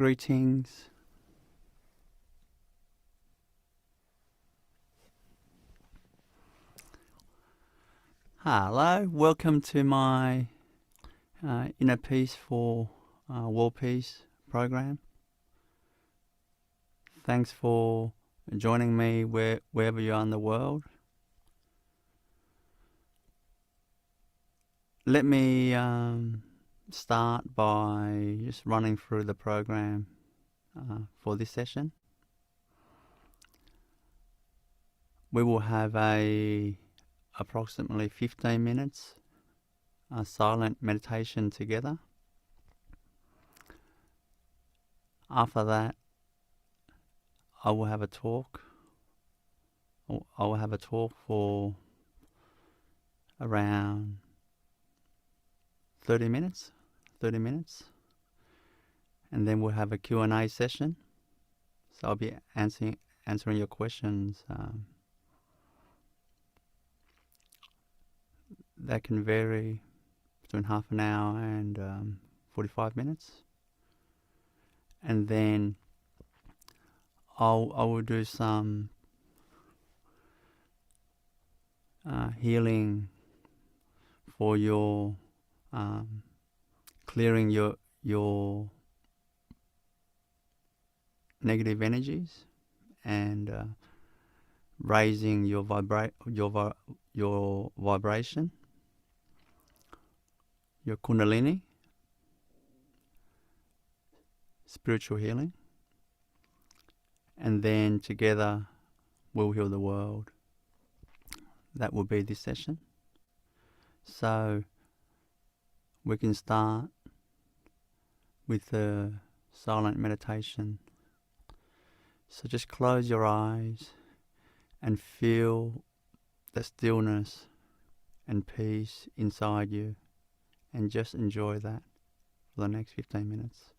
Greetings. Hello, welcome to my Inner Peace for World Peace program. Thanks for joining me wherever you are in the world. Let me start by just running through the program for this session. We will have approximately 15 minutes silent meditation together. After that, I will have a talk. I will have a talk for around 30 minutes, and then we'll have a Q&A session. So I'll be answering your questions. That can vary between half an hour and 45 minutes. And then I will do some healing for your clearing your negative energies and raising your vibration, your kundalini, spiritual healing, and then together we'll heal the world. That will be this session. So we can start with the silent meditation. So just close your eyes and feel the stillness and peace inside you, and just enjoy that for the next 15 minutes.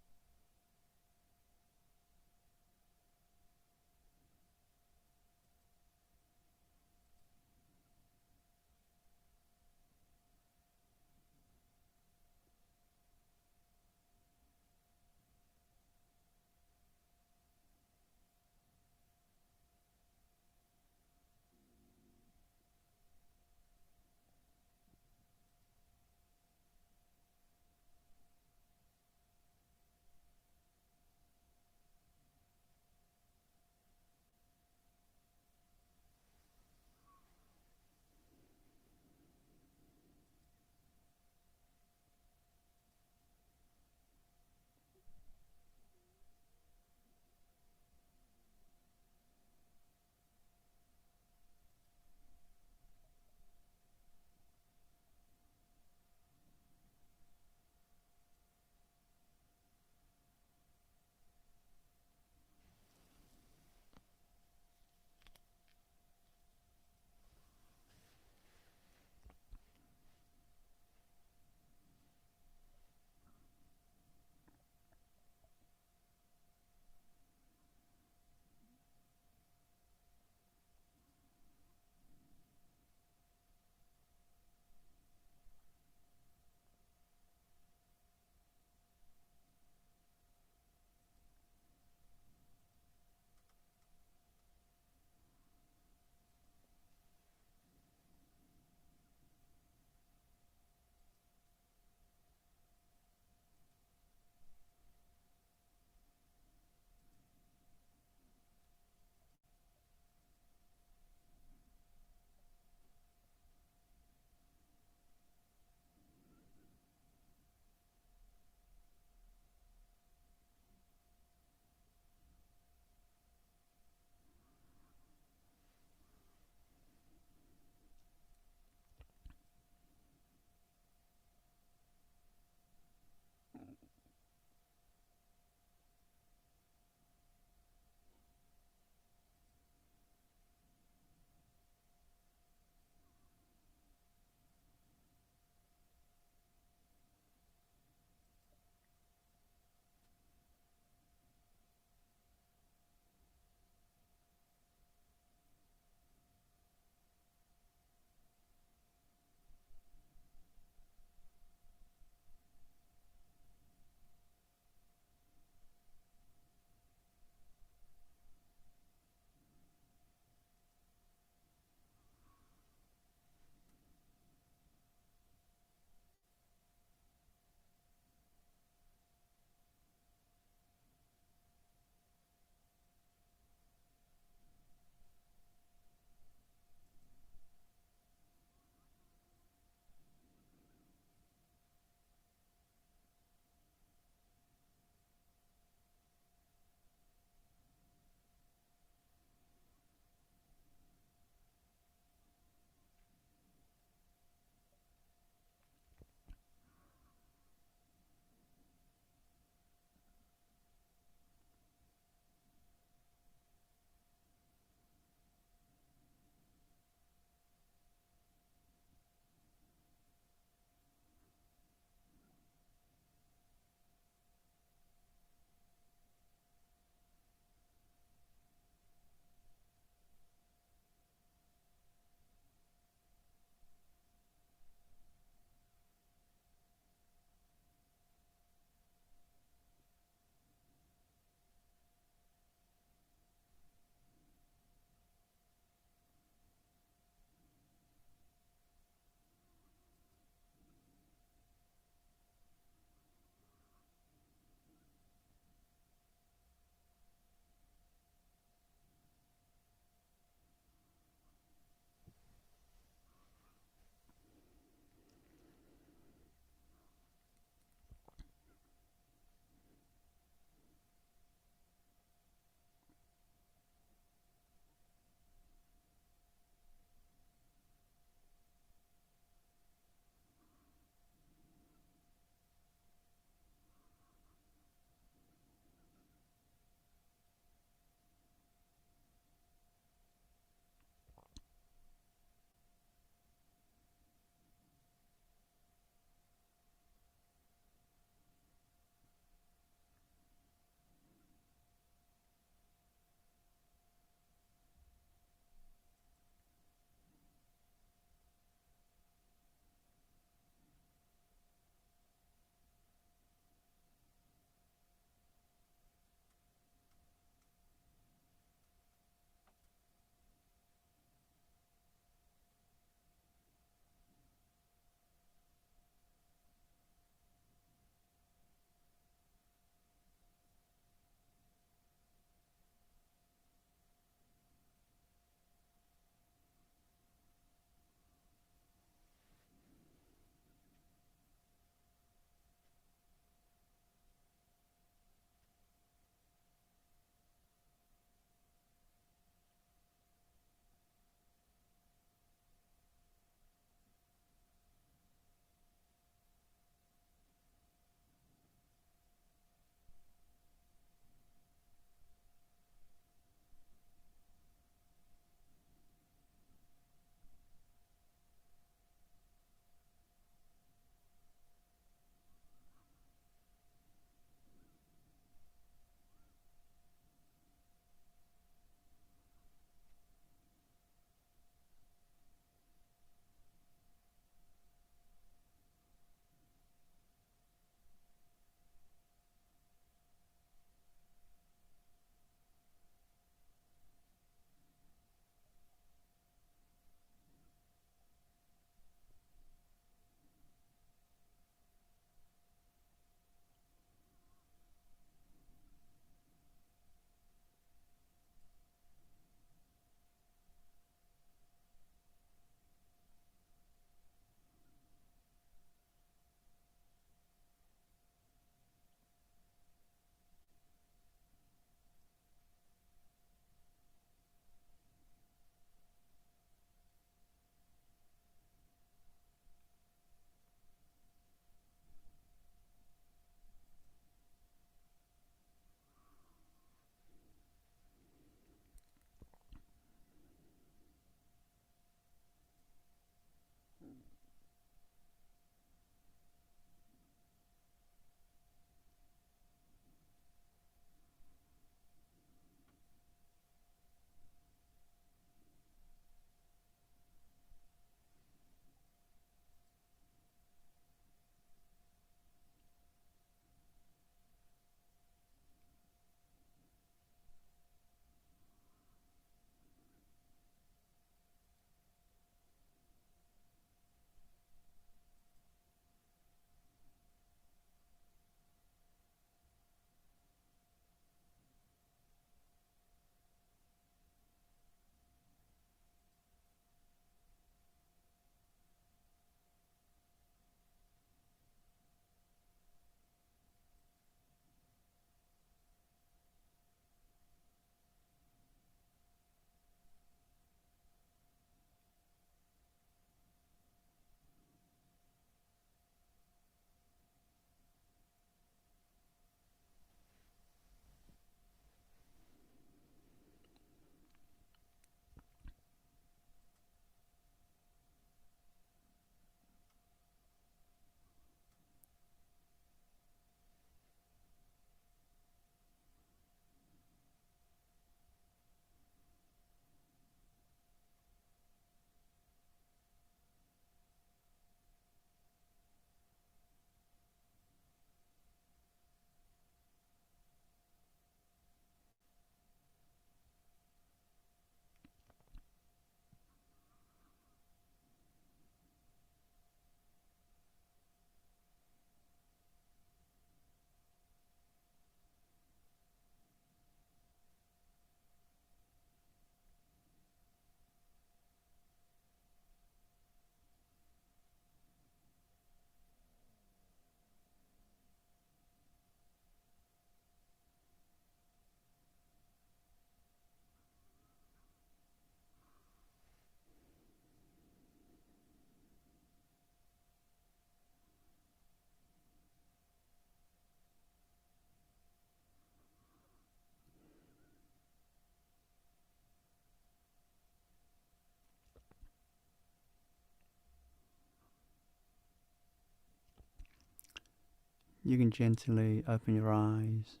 you can gently open your eyes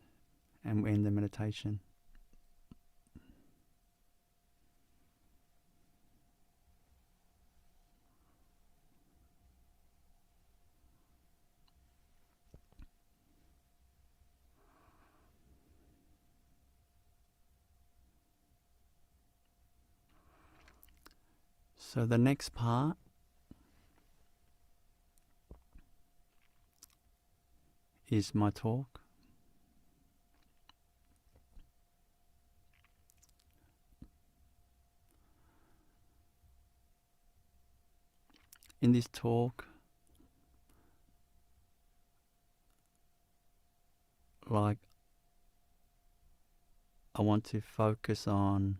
and end the meditation. So the next part is my talk. In this talk, I want to focus on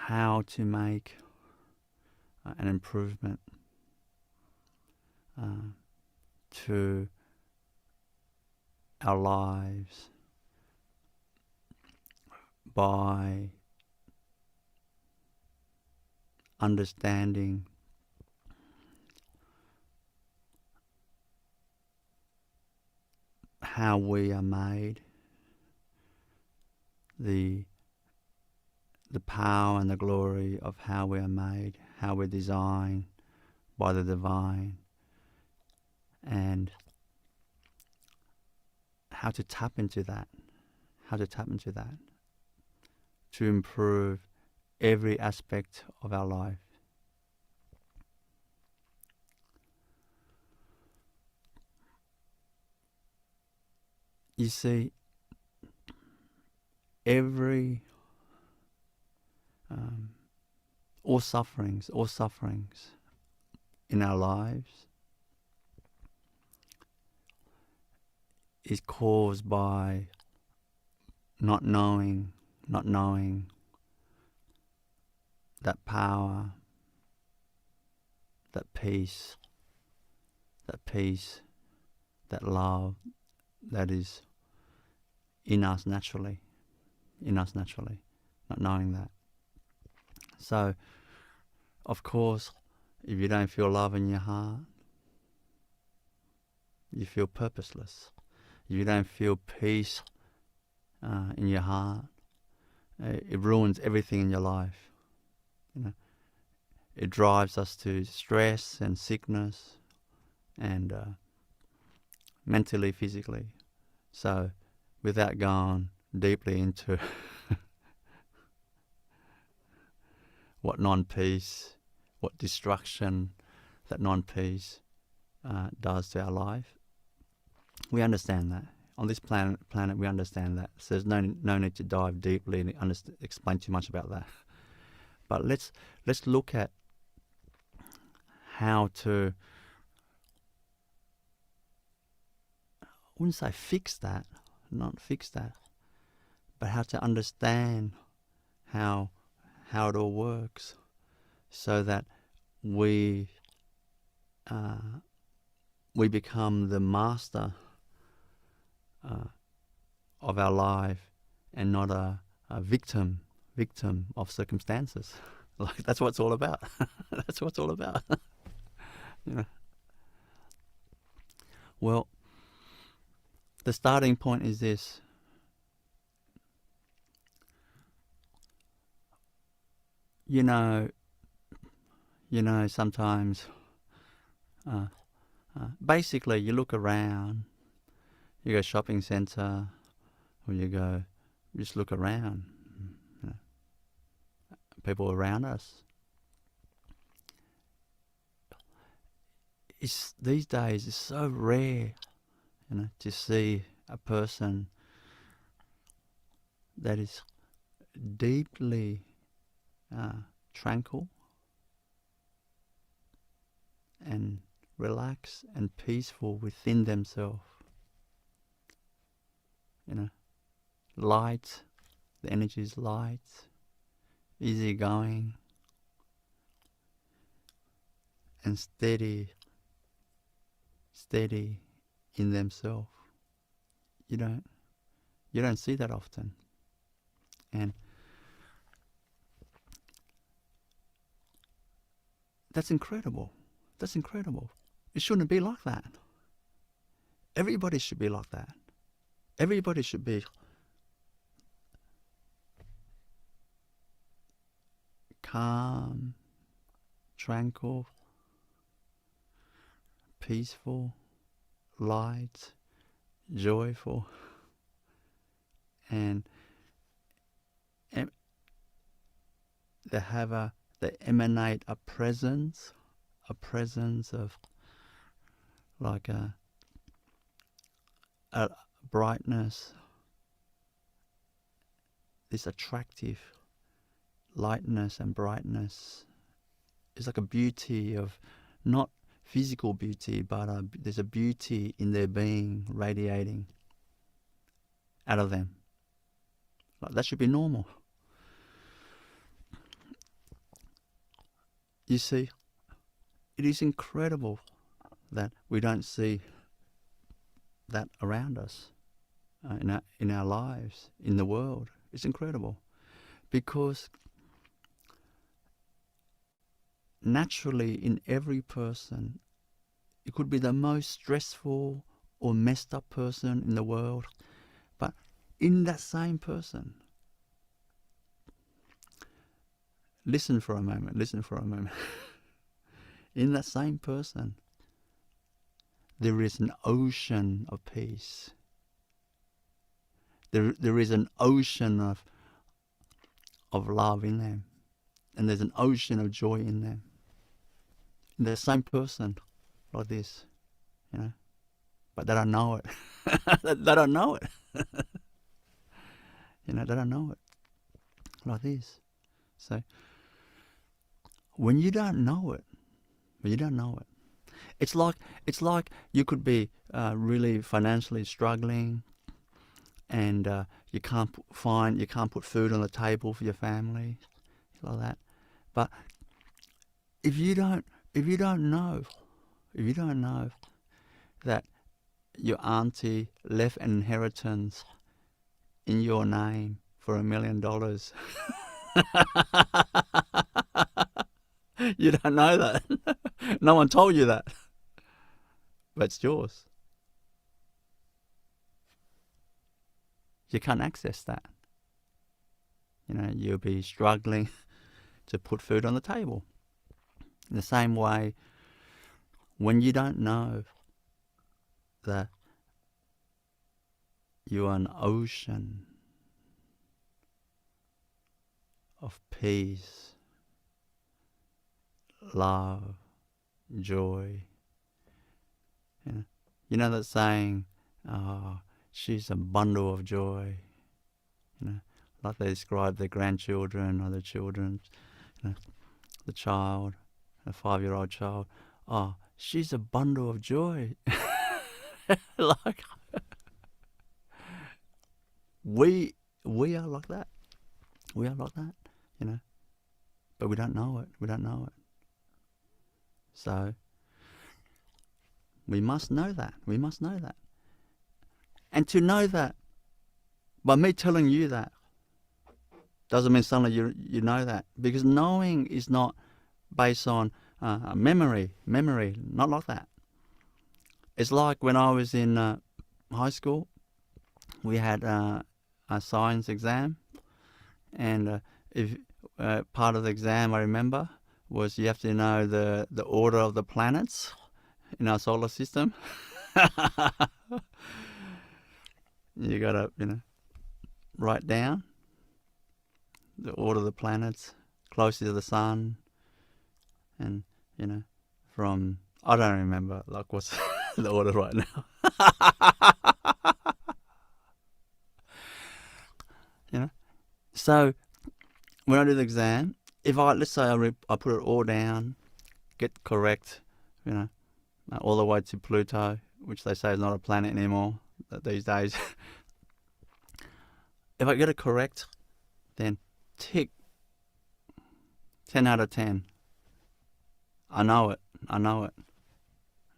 how to make an improvement to our lives by understanding how we are made, the power and the glory of how we are made, how we're designed by the divine, and how to tap into that, to improve every aspect of our life. You see, all sufferings in our lives is caused by not knowing that power, that peace, that love that is in us naturally, not knowing that. So, of course, if you don't feel love in your heart, you feel purposeless. If you don't feel peace in your heart, it ruins everything in your life. It drives us to stress and sickness, and mentally, physically. So, without going deeply into what non-peace, what destruction that non-peace does to our life, we understand that. On this planet, we understand that. So there's no need to dive deeply and explain too much about that. But let's look at how to, I wouldn't say not fix that, but how to understand how it all works, so that we become the master of our life and not a victim of circumstances. Like, that's what it's all about. That's what it's all about. Well, the starting point is this. You know, sometimes, basically, you look around, you go shopping centre, or just look around, people around us. These days, it's so rare, to see a person that is deeply tranquil and relaxed and peaceful within themselves. Light, the energy is light, easygoing, and steady in themselves. You don't see that often. And That's incredible. That's incredible. It shouldn't be like that. Everybody should be like that. Everybody should be calm, tranquil, peaceful, light, joyful, and they emanate a presence of like a brightness, this attractive lightness and brightness. It's like a beauty of not physical beauty, but there's a beauty in their being radiating out of them. Like that should be normal. You see, it is incredible that we don't see that around us in our lives, in the world. It's incredible because naturally in every person, it could be the most stressful or messed up person in the world, but in that same person, listen for a moment. In that same person, there is an ocean of peace. There is an ocean of love in them. And there's an ocean of joy in them. In the same person, like this, you know. But they don't know it. They don't know it. You know, they don't know it. Like this. So, when you don't know it, it's like you could be really financially struggling, and you can't put food on the table for your family, like that. But if you don't know that your auntie left an inheritance in your name for $1 million, you don't know that. No one told you that. But it's yours. You can't access that. You know, you'll be struggling to put food on the table. In the same way, when you don't know that you are an ocean of peace, love, joy. You know that saying, oh, she's a bundle of joy. You know, like they describe their grandchildren or their children, you know, the child, a 5-year-old child. Oh, she's a bundle of joy. Like we are like that. We are like that, you know. But we don't know it. So we must know that. And to know that, by me telling you that, doesn't mean suddenly you know that. Because knowing is not based on memory, not like that. It's like when I was in high school, we had a science exam, and if part of the exam I remember was you have to know the order of the planets in our solar system. You gotta, write down the order of the planets closest to the sun, and from, I don't remember like what's the order right now. So when I do the exam, if let's say I put it all down, get correct, all the way to Pluto, which they say is not a planet anymore these days. If I get it correct, then tick, 10 out of 10. I know it.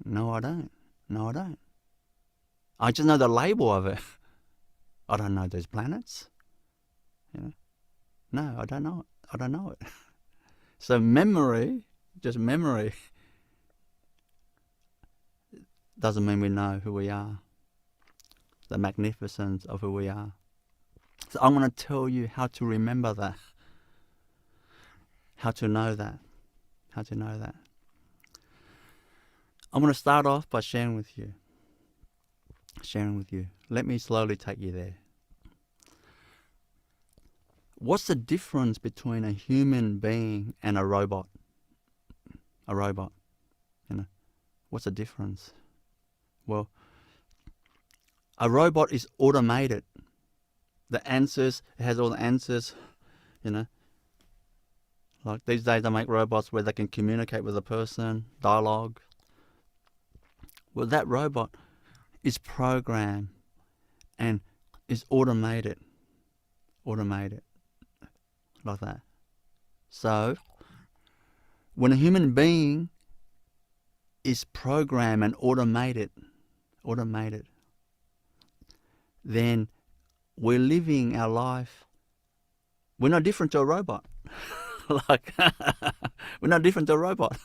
No, I don't. I just know the label of it. I don't know those planets. No, I don't know it. So memory just memory. Doesn't mean we know who we are, the magnificence of who we are. So I'm going to tell you how to remember that, how to know that, how to know that. I'm going to start off by sharing with you. Let me slowly take you there. What's the difference between a human being and a robot? A robot, what's the difference? Well, a robot is automated. The answers, it has all the answers, Like these days they make robots where they can communicate with a person, dialogue. Well, that robot is programmed and is automated. Like that. So, when a human being is programmed and automated, then we're living our life. We're not different to a robot. We're not different to a robot.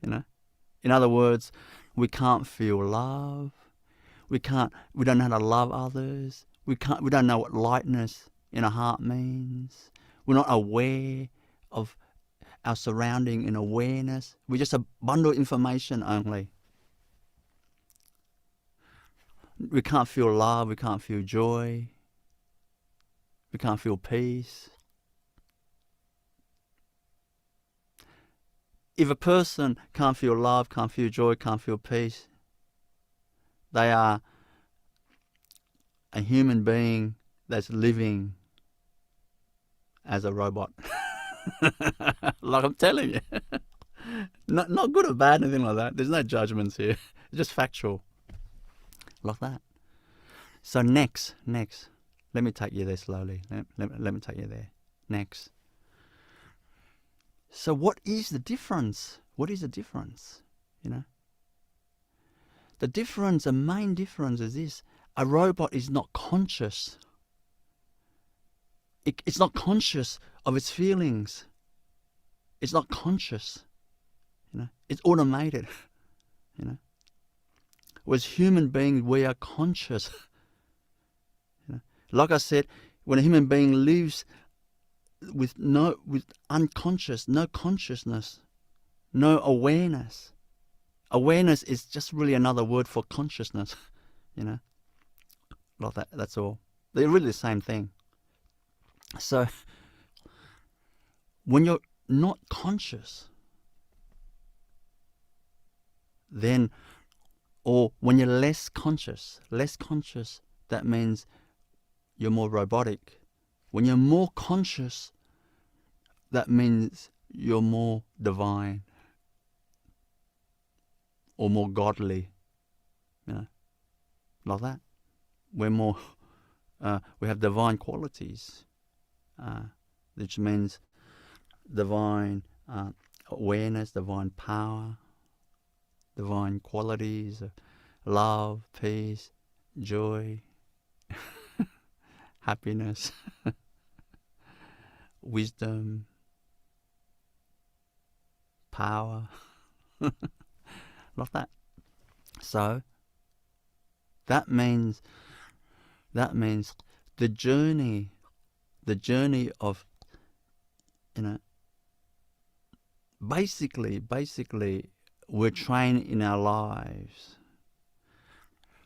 In other words, we can't feel love. We don't know how to love others. We don't know what lightness in a heart means. We're not aware of our surrounding in awareness. We're just a bundle of information only. We can't feel love. We can't feel joy. We can't feel peace. If a person can't feel love, can't feel joy, can't feel peace, they are a human being that's living as a robot. Like I'm telling you. Not good or bad, anything like that. There's no judgments here. It's just factual. Like that. So next. Let me take you there slowly. Let me take you there. Next. So what is the difference? The difference, the main difference is this. A robot is not conscious. It's not conscious of its feelings. It's not conscious. It's automated. Whereas human beings, we are conscious. Like I said, when a human being lives with unconscious, no consciousness, no awareness. Awareness is just really another word for consciousness, Like that, that's all. They're really the same thing. So, when you're not conscious, then, or when you're less conscious, that means you're more robotic. When you're more conscious, that means you're more divine or more godly, like that. We're more, we have divine qualities, which means divine awareness, divine power, divine qualities of love, peace, joy, happiness, wisdom, power, like that. So that means the journey of, basically we're trained in our lives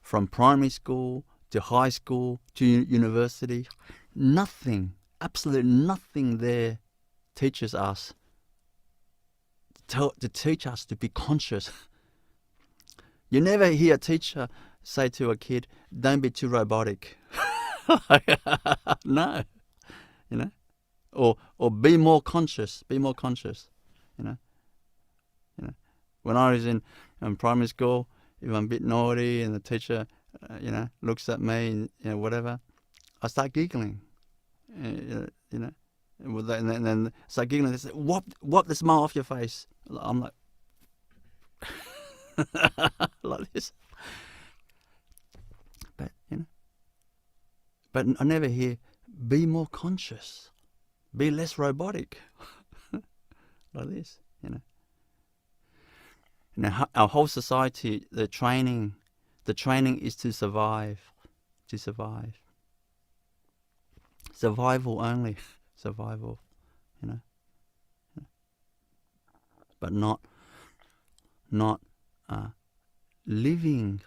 from primary school to high school to university. Nothing, absolutely nothing there teaches us to teach us to be conscious. You never hear a teacher say to a kid, don't be too robotic. No. Or be more conscious. When I was in primary school, if I'm a bit naughty and the teacher, looks at me and whatever, I start giggling. And then start giggling. They say, "Wop the smile off your face." I'm like, like this. But I never hear, be more conscious, be less robotic, like this. Our whole society, the training is to survive, survival only, survival, but not living,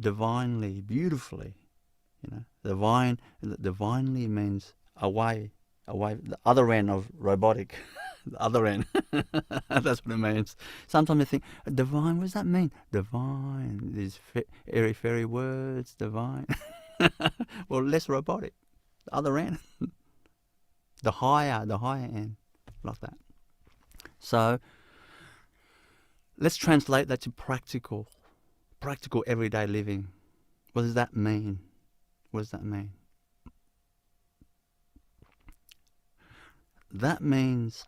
divinely, beautifully, divinely means away, the other end of robotic, the other end. That's what it means. Sometimes I think, divine, what does that mean? Divine, these airy-fairy words, divine. Well, less robotic, the other end. the higher end, like that. So let's translate that to practical everyday living. What does that mean? That means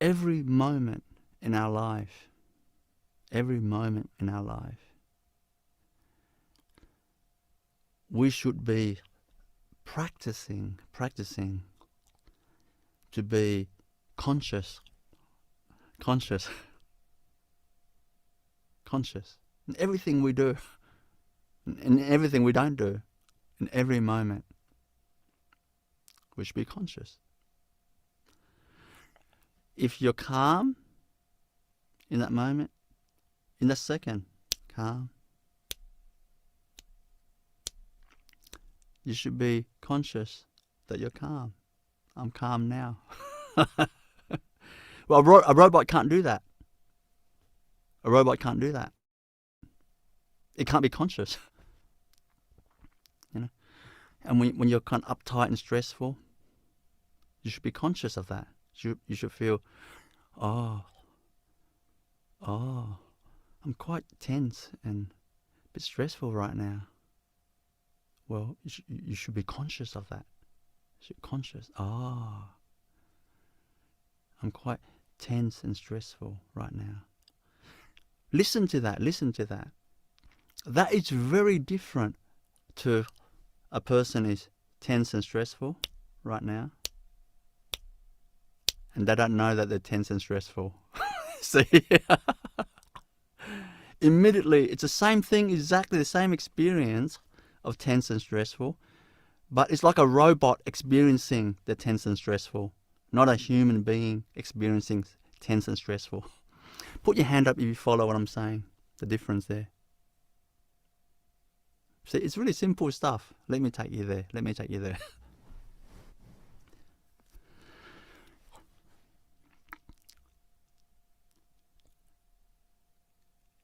every moment in our life, we should be practicing to be conscious in everything we do, in everything we don't do, in every moment. We should be conscious. If you're calm in that moment, in that second, calm, you should be conscious that you're calm. I'm calm now. Well, a robot can't do that. It can't be conscious. And when you're kind of uptight and stressful, you should be conscious of that. You should feel, oh, I'm quite tense and a bit stressful right now. Well, you should be conscious of that. I'm quite tense and stressful right now. Listen to that. That is very different to a person is tense and stressful right now, and they don't know that they're tense and stressful. See? Immediately, it's the same thing, exactly the same experience of tense and stressful, but it's like a robot experiencing the tense and stressful, not a human being experiencing tense and stressful. Put your hand up if you follow what I'm saying, the difference there. See, it's really simple stuff. Let me take you there.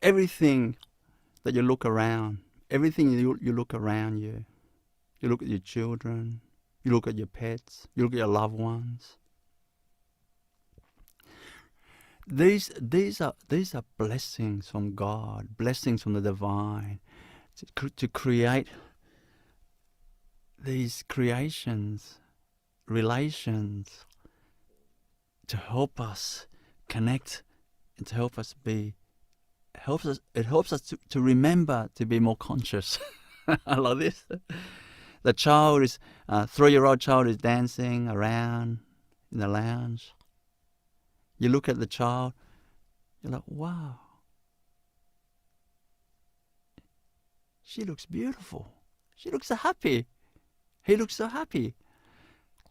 Everything that you look around, you look around you. You look at your children, you look at your pets, you look at your loved ones. These are blessings from God, blessings from the divine, to create these creations, relations, to help us connect and to help us be. It helps us to remember to be more conscious. I love this. The child is 3-year-old child is dancing around in the lounge. You look at the child, you're like, wow, she looks beautiful. She looks so happy. He looks so happy.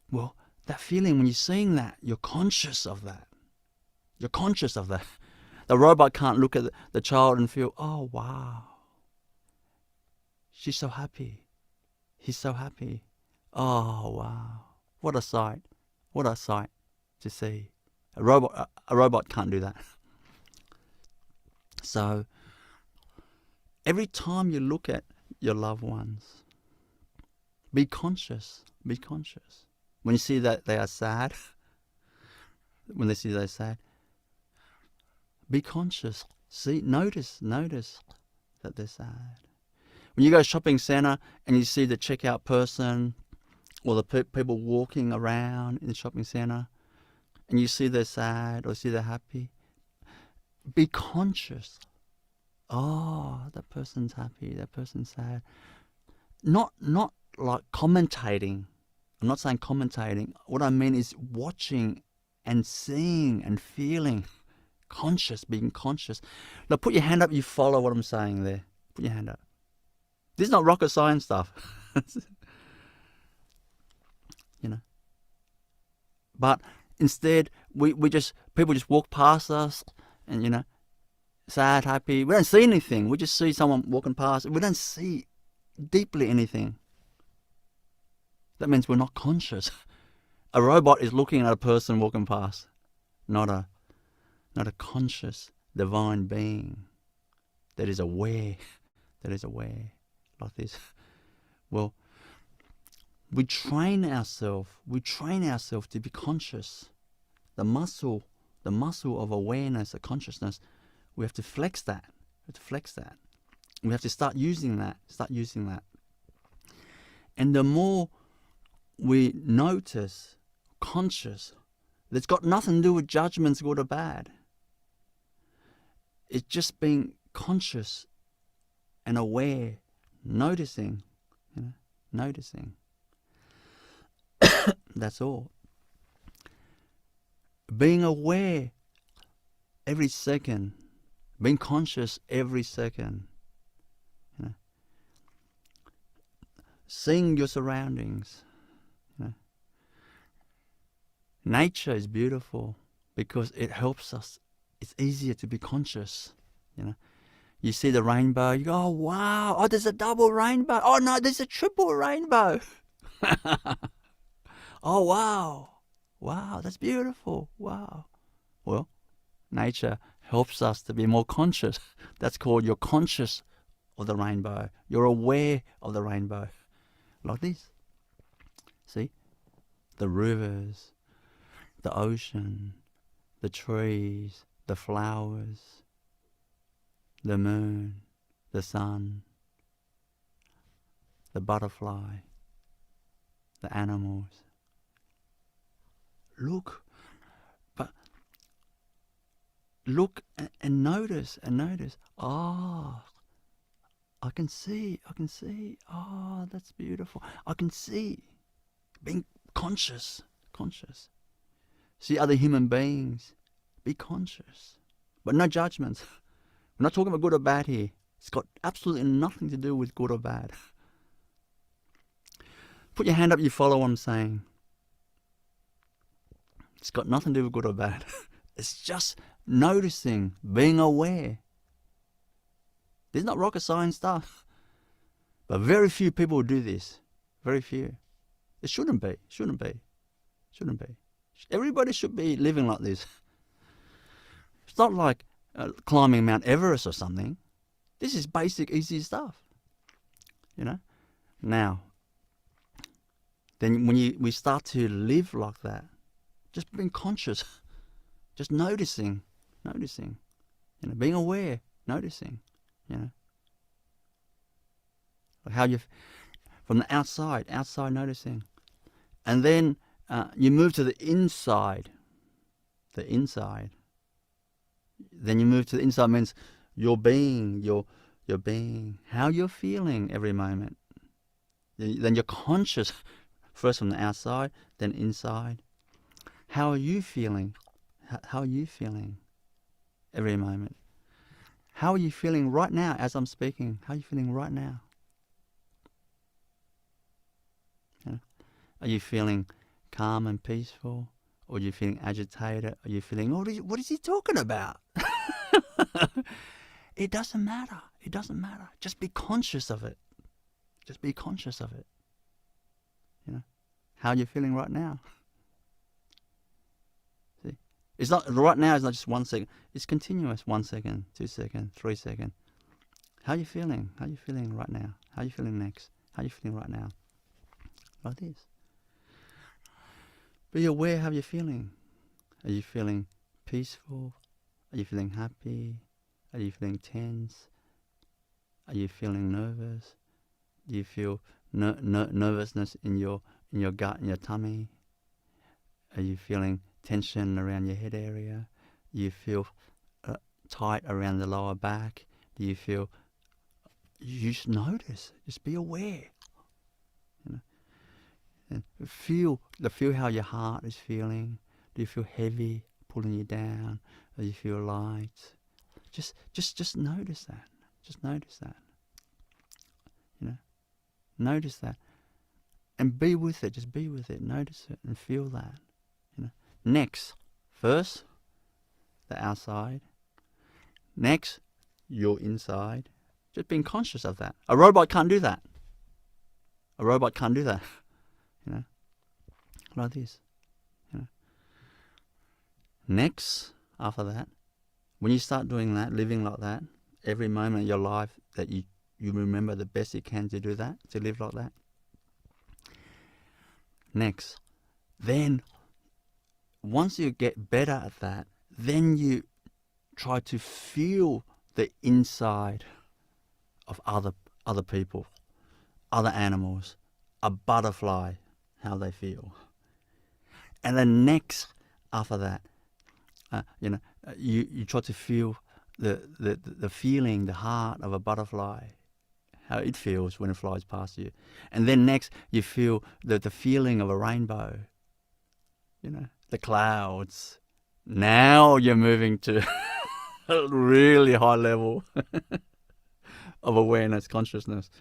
Well, that feeling when you're seeing that, you're conscious of that. The robot can't look at the child and feel, oh, wow, she's so happy. He's so happy. Oh, wow. What a sight to see. A robot can't do that. So every time you look at your loved ones, be conscious. When you see that they are sad, be conscious. See, notice that they're sad. When you go shopping centre and you see the checkout person or the people walking around in the shopping centre and you see they're sad or see they're happy, be conscious. Oh, that person's happy, that person's sad. Not like commentating. I'm not saying commentating. What I mean is watching and seeing and feeling. Conscious, being conscious. Now put your hand up, you follow what I'm saying there. Put your hand up. This is not rocket science stuff. You know. But instead, people just walk past us and, you know, sad, happy. We don't see anything. We just see someone walking past. We don't see deeply anything. That means we're not conscious. A robot is looking at a person walking past, not a conscious divine being that is aware, like this. Well, we train ourselves to be conscious. The muscle of awareness, of consciousness, we have to flex that. We have to start using that. And the more we notice, conscious, that's got nothing to do with judgments, good or bad. It's just being conscious and aware, noticing, noticing. That's all. Being aware every second, being conscious every second. Seeing your surroundings. Nature is beautiful because it helps us. It's easier to be conscious. You see the rainbow, you go, oh wow, oh there's a double rainbow. Oh no, there's a triple rainbow. Oh wow, that's beautiful. Wow. Well, nature helps us to be more conscious. That's called you're conscious of the rainbow. You're aware of the rainbow. Like this. See? The rivers, the ocean, the trees, the flowers, the moon, the sun, the butterfly, the animals. Look and notice. Ah, I can see. Ah, that's beautiful. I can see. Being conscious. See other human beings. Be conscious. But no judgments. We're not talking about good or bad here. It's got absolutely nothing to do with good or bad. Put your hand up, you follow what I'm saying. It's got nothing to do with good or bad. It's just noticing, being aware. This is not rocket science stuff. But very few people do this. Very few. It shouldn't be. Everybody should be living like this. It's not like climbing Mount Everest or something. This is basic, easy stuff. Now, then when we start to live like that, just being conscious, just noticing, being aware, noticing, how you, from the outside noticing. And then you move to the inside. Then you move to the inside means your being, your being, how you're feeling every moment. Then you're conscious, first from the outside, then inside. How are you feeling? How are you feeling every moment? How are you feeling right now as I'm speaking? How are you feeling right now? Are you feeling calm and peaceful? Or are you feeling agitated? Are you feeling, what is he talking about? It doesn't matter. Just be conscious of it. How are you feeling right now? See? It's not, right now is not just 1 second. It's continuous. 1 second, 2 seconds, 3 seconds. How are you feeling? How are you feeling right now? How are you feeling next? How are you feeling right now? Like this. Be aware how you're feeling. Are you feeling peaceful? Are you feeling happy? Are you feeling tense? Are you feeling nervous? Do you feel nervousness in your gut, in your tummy? Are you feeling tension around your head area? Do you feel tight around the lower back? Do you feel... You just notice. Just be aware. And feel how your heart is feeling. Do you feel heavy, pulling you down? Or do you feel light? Just notice that. Just notice that. Notice that. And be with it. Just be with it. Notice it and feel that. Next, first, the outside. Next, your inside. Just being conscious of that. A robot can't do that. A robot can't do that. Like this. Next, after that, when you start doing that, living like that, every moment of your life that you remember the best you can to do that, to live like that. Next, then once you get better at that, then you try to feel the inside of other people, other animals, a butterfly, how they feel. And then next, after that, you try to feel the feeling, the heart of a butterfly, how it feels when it flies past you. And then next, you feel the feeling of a rainbow, the clouds. Now you're moving to a really high level of awareness, consciousness.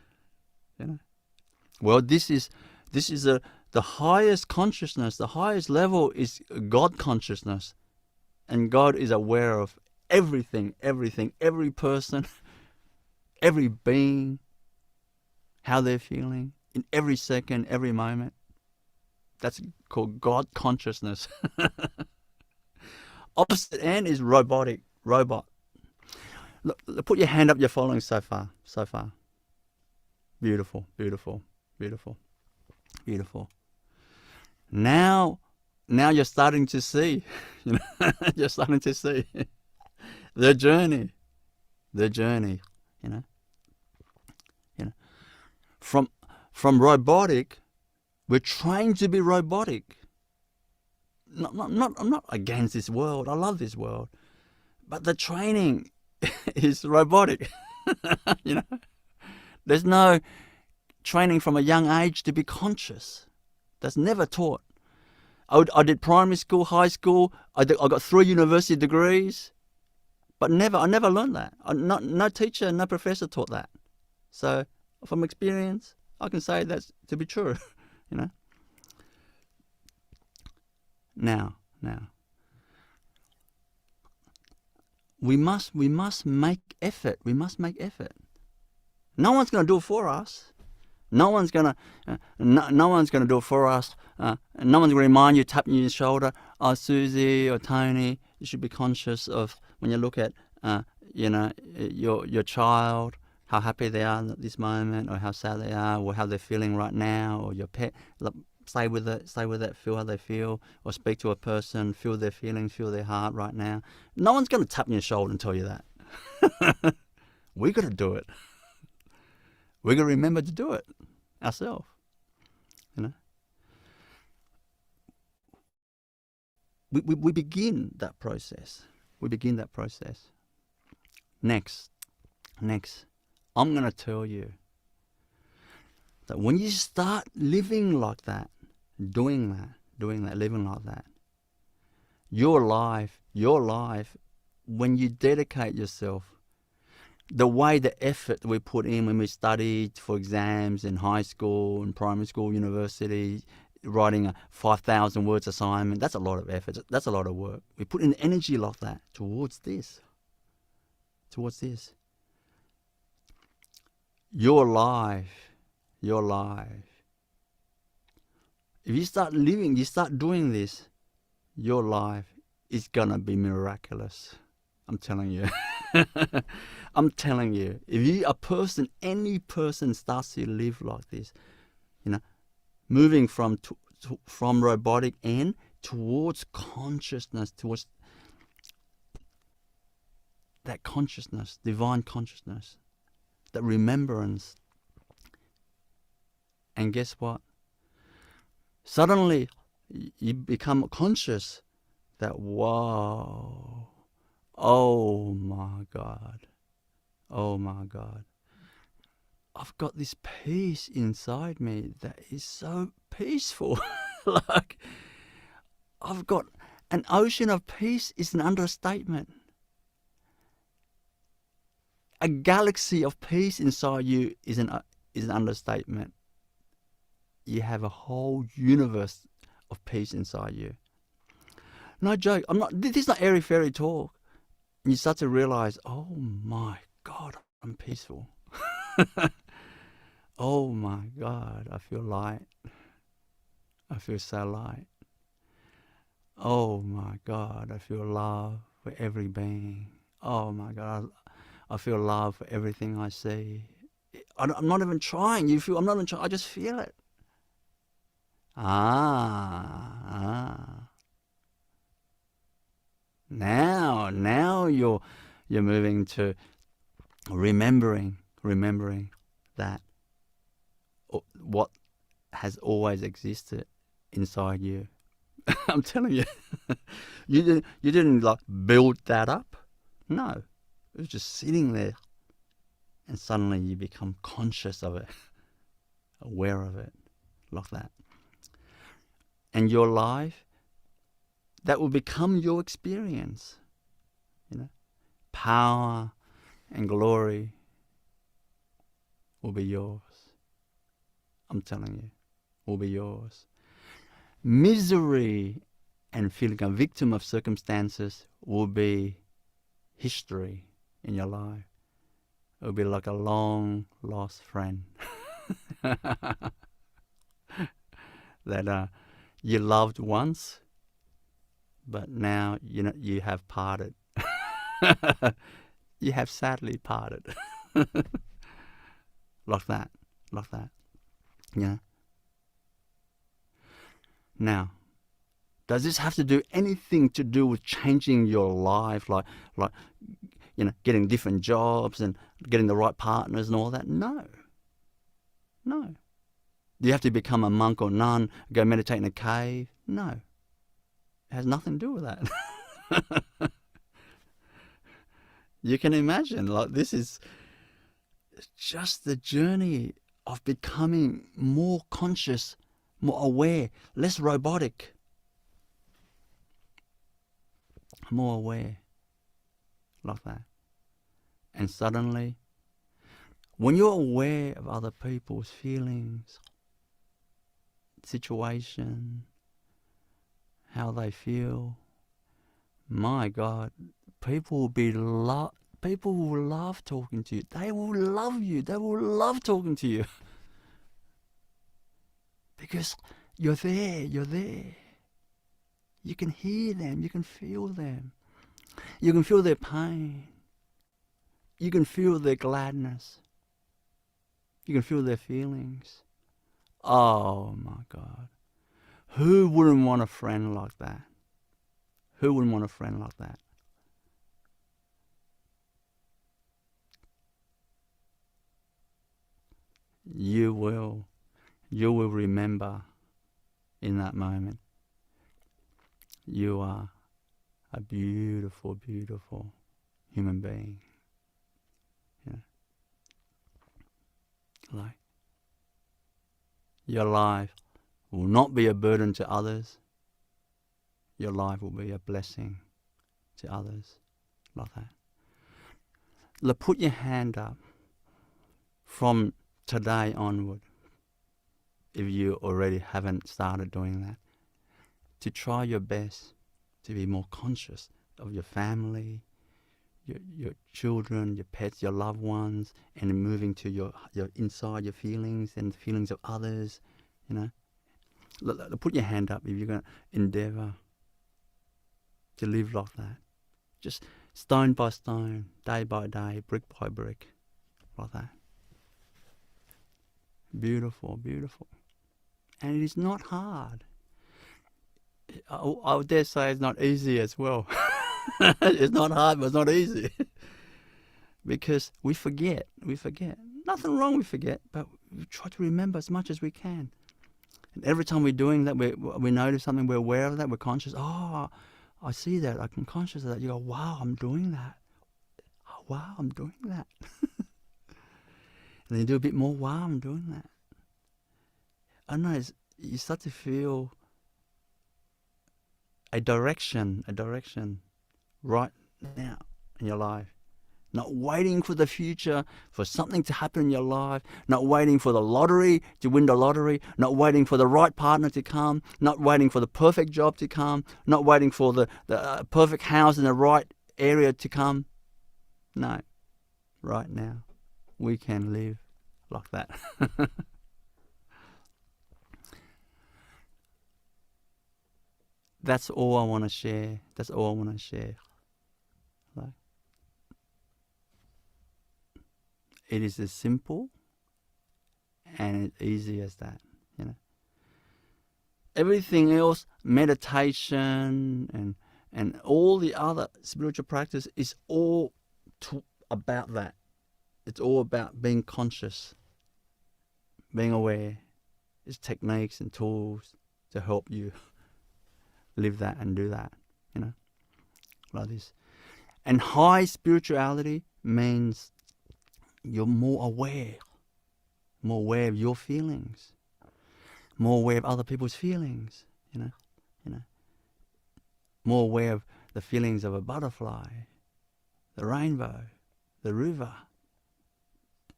Well, this is the highest consciousness. The highest level is God consciousness, and God is aware of everything, every person, every being, how they're feeling in every second, every moment. That's called God consciousness. Opposite end is robot. Look, put your hand up. You're following so far. Beautiful. Now you're starting to see. You're starting to see the journey. From robotic, we're trained to be robotic. I'm not against this world. I love this world, but the training is robotic. There's no training from a young age to be conscious. That's never taught. I did primary school, high school. I got 3 university degrees, but I never learned that. No teacher, no professor taught that. So from experience, I can say that's to be true. Now, we must make effort. We must make effort. No one's going to do it for us. No one's going to do it for us. No one's going to remind you, tapping you on the shoulder, "Oh, Susie or Tony, you should be conscious of when you look at, your child, how happy they are at this moment, or how sad they are, or how they're feeling right now, or your pet. Stay with it, feel how they feel, or speak to a person, feel their feelings, feel their heart right now." No one's going to tap on your shoulder and tell you that. We got to do it. We got to remember to do it ourselves. We begin that process. Next, I'm going to tell you that when you start living like that, doing that, living like that, your life, when you dedicate yourself, the way, the effort we put in when we studied for exams in high school and primary school, university, writing a 5,000 words assignment, that's a lot of effort. That's a lot of work. We put in energy like that towards this. Your life. If you start living, you start doing this, your life is going to be miraculous. I'm telling you. If any person starts to live like this, moving from robotic end towards consciousness, towards that consciousness, divine consciousness, that remembrance. And guess what? Suddenly, you become conscious that, wow, oh my God. I've got this peace inside me that is so peaceful. Like, I've got an ocean of peace is an understatement. A galaxy of peace inside you is an understatement. You have a whole universe of peace inside you. No joke. This is not airy fairy talk. And you start to realize, oh my God, I'm peaceful. Oh my God, I feel light. I feel so light. Oh my God, I feel love for every being. Oh my God, I feel love for everything I see. I'm not even trying. I'm not even trying. I just feel it. Now you're moving to remembering that what has always existed inside you. I'm telling you, you didn't like build that up. No, it was just sitting there, and suddenly you become conscious of it, aware of it, like that. And your life, that will become your experience. Power and glory will be yours. I'm telling you, will be yours. Misery and feeling a victim of circumstances will be history in your life. It will be like a long lost friend that you loved once, but now you have parted. You have sadly parted. Like that. Yeah. Now, does this have to do anything to do with changing your life, like getting different jobs and getting the right partners and all that? No. Do you have to become a monk or nun, go meditate in a cave? No. It has nothing to do with that. You can imagine, like, this is just the journey of becoming more conscious, more aware, less robotic, more aware, like that. And suddenly, when you're aware of other people's feelings, situation, how they feel, my God, people will love talking to you. They will love you. They will love talking to you. Because you're there. You can hear them. You can feel them. You can feel their pain. You can feel their gladness. You can feel their feelings. Oh my God. Who wouldn't want a friend like that? Who wouldn't want a friend like that? You will remember in that moment. You are a beautiful, beautiful human being. Yeah. Like, your life will not be a burden to others. Your life will be a blessing to others. Like that. Put your hand up from today onward, if you already haven't started doing that, to try your best to be more conscious of your family, your children, your pets, your loved ones, and moving to your inside, your feelings and the feelings of others. Put your hand up if you're going to endeavour to live like that. Just stone by stone, day by day, brick by brick, like that. Beautiful, beautiful. And it is not hard. I would dare say it's not easy as well. It's not hard, but it's not easy. Because we forget. Nothing wrong with forget, but we try to remember as much as we can. And every time we're doing that, we notice something, we're aware of that, we're conscious. Oh, I see that, I'm conscious of that. You go, wow, I'm doing that. Oh, wow, I'm doing that. And then you do a bit more while I'm doing that. I don't know, you start to feel a direction right now in your life. Not waiting for the future, for something to happen in your life. Not waiting for the lottery, to win the lottery. Not waiting for the right partner to come. Not waiting for the perfect job to come. Not waiting for the perfect house in the right area to come. No. Right now, we can live like that. That's all I want to share. That's all I want to share. Like, it is as simple and as easy as that, you know. Everything else, meditation and all the other spiritual practice is all about that. It's all about being conscious, being aware. It's techniques and tools to help you live that and do that, you know, like this. And high spirituality means you're more aware of your feelings, more aware of other people's feelings, you know, more aware of the feelings of a butterfly, the rainbow, the river,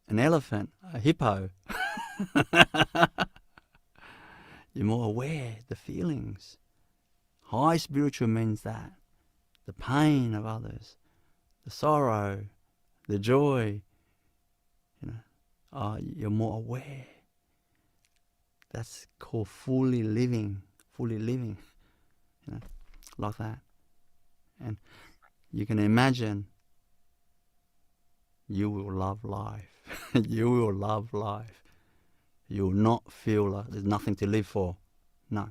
an elephant, a hippo. You're more aware of the feelings. High spiritual means that. The pain of others, the sorrow, the joy, you know, you're more aware. That's called fully living, you know, like that. And you can imagine you will love life. You will love life. You will not feel like there's nothing to live for. No.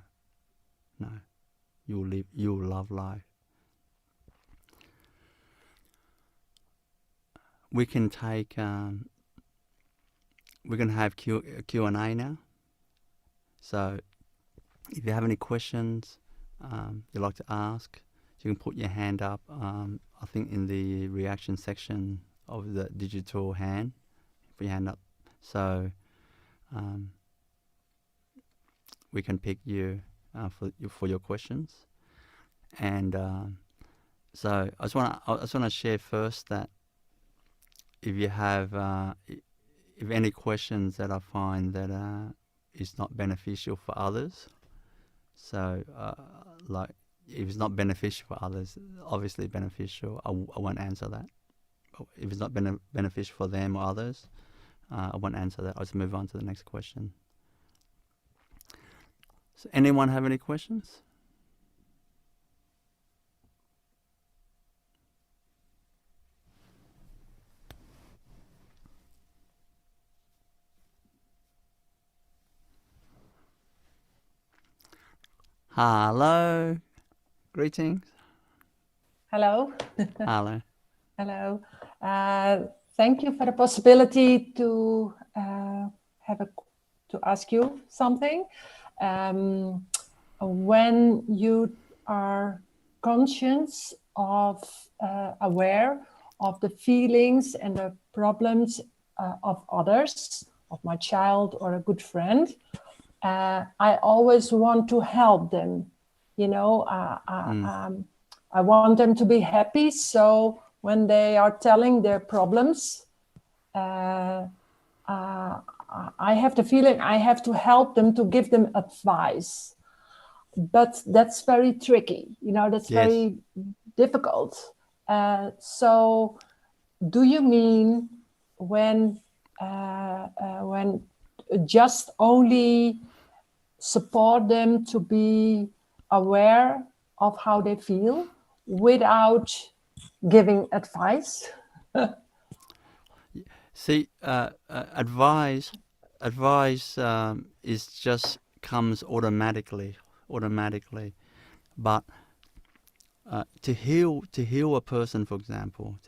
You will love life. We can take, we're going to have Q&A now. So if you have any questions you'd like to ask, you can put your hand up, I think in the reaction section of the digital hand. Put your hand up. So we can pick you for your questions. And so I just want to share first that if you have if any questions that I find that is not beneficial for others, so like if it's not beneficial for others, obviously beneficial, I won't answer that. If it's not beneficial for them or others, I won't answer that. I'll just move on to the next question. So anyone have any questions? Hello. Greetings. Hello. Hello. Hello. Thank you for the possibility to to ask you something. When you are conscious of, aware of the feelings and the problems of others, of my child or a good friend, I always want to help them. You know, I want them to be happy. So when they are telling their problems, I have the feeling I have to help them, to give them advice. But that's very tricky. You know, that's very difficult. So do you mean when just only support them to be aware of how they feel without giving advice? See, advice is just comes automatically. But to heal a person, for example,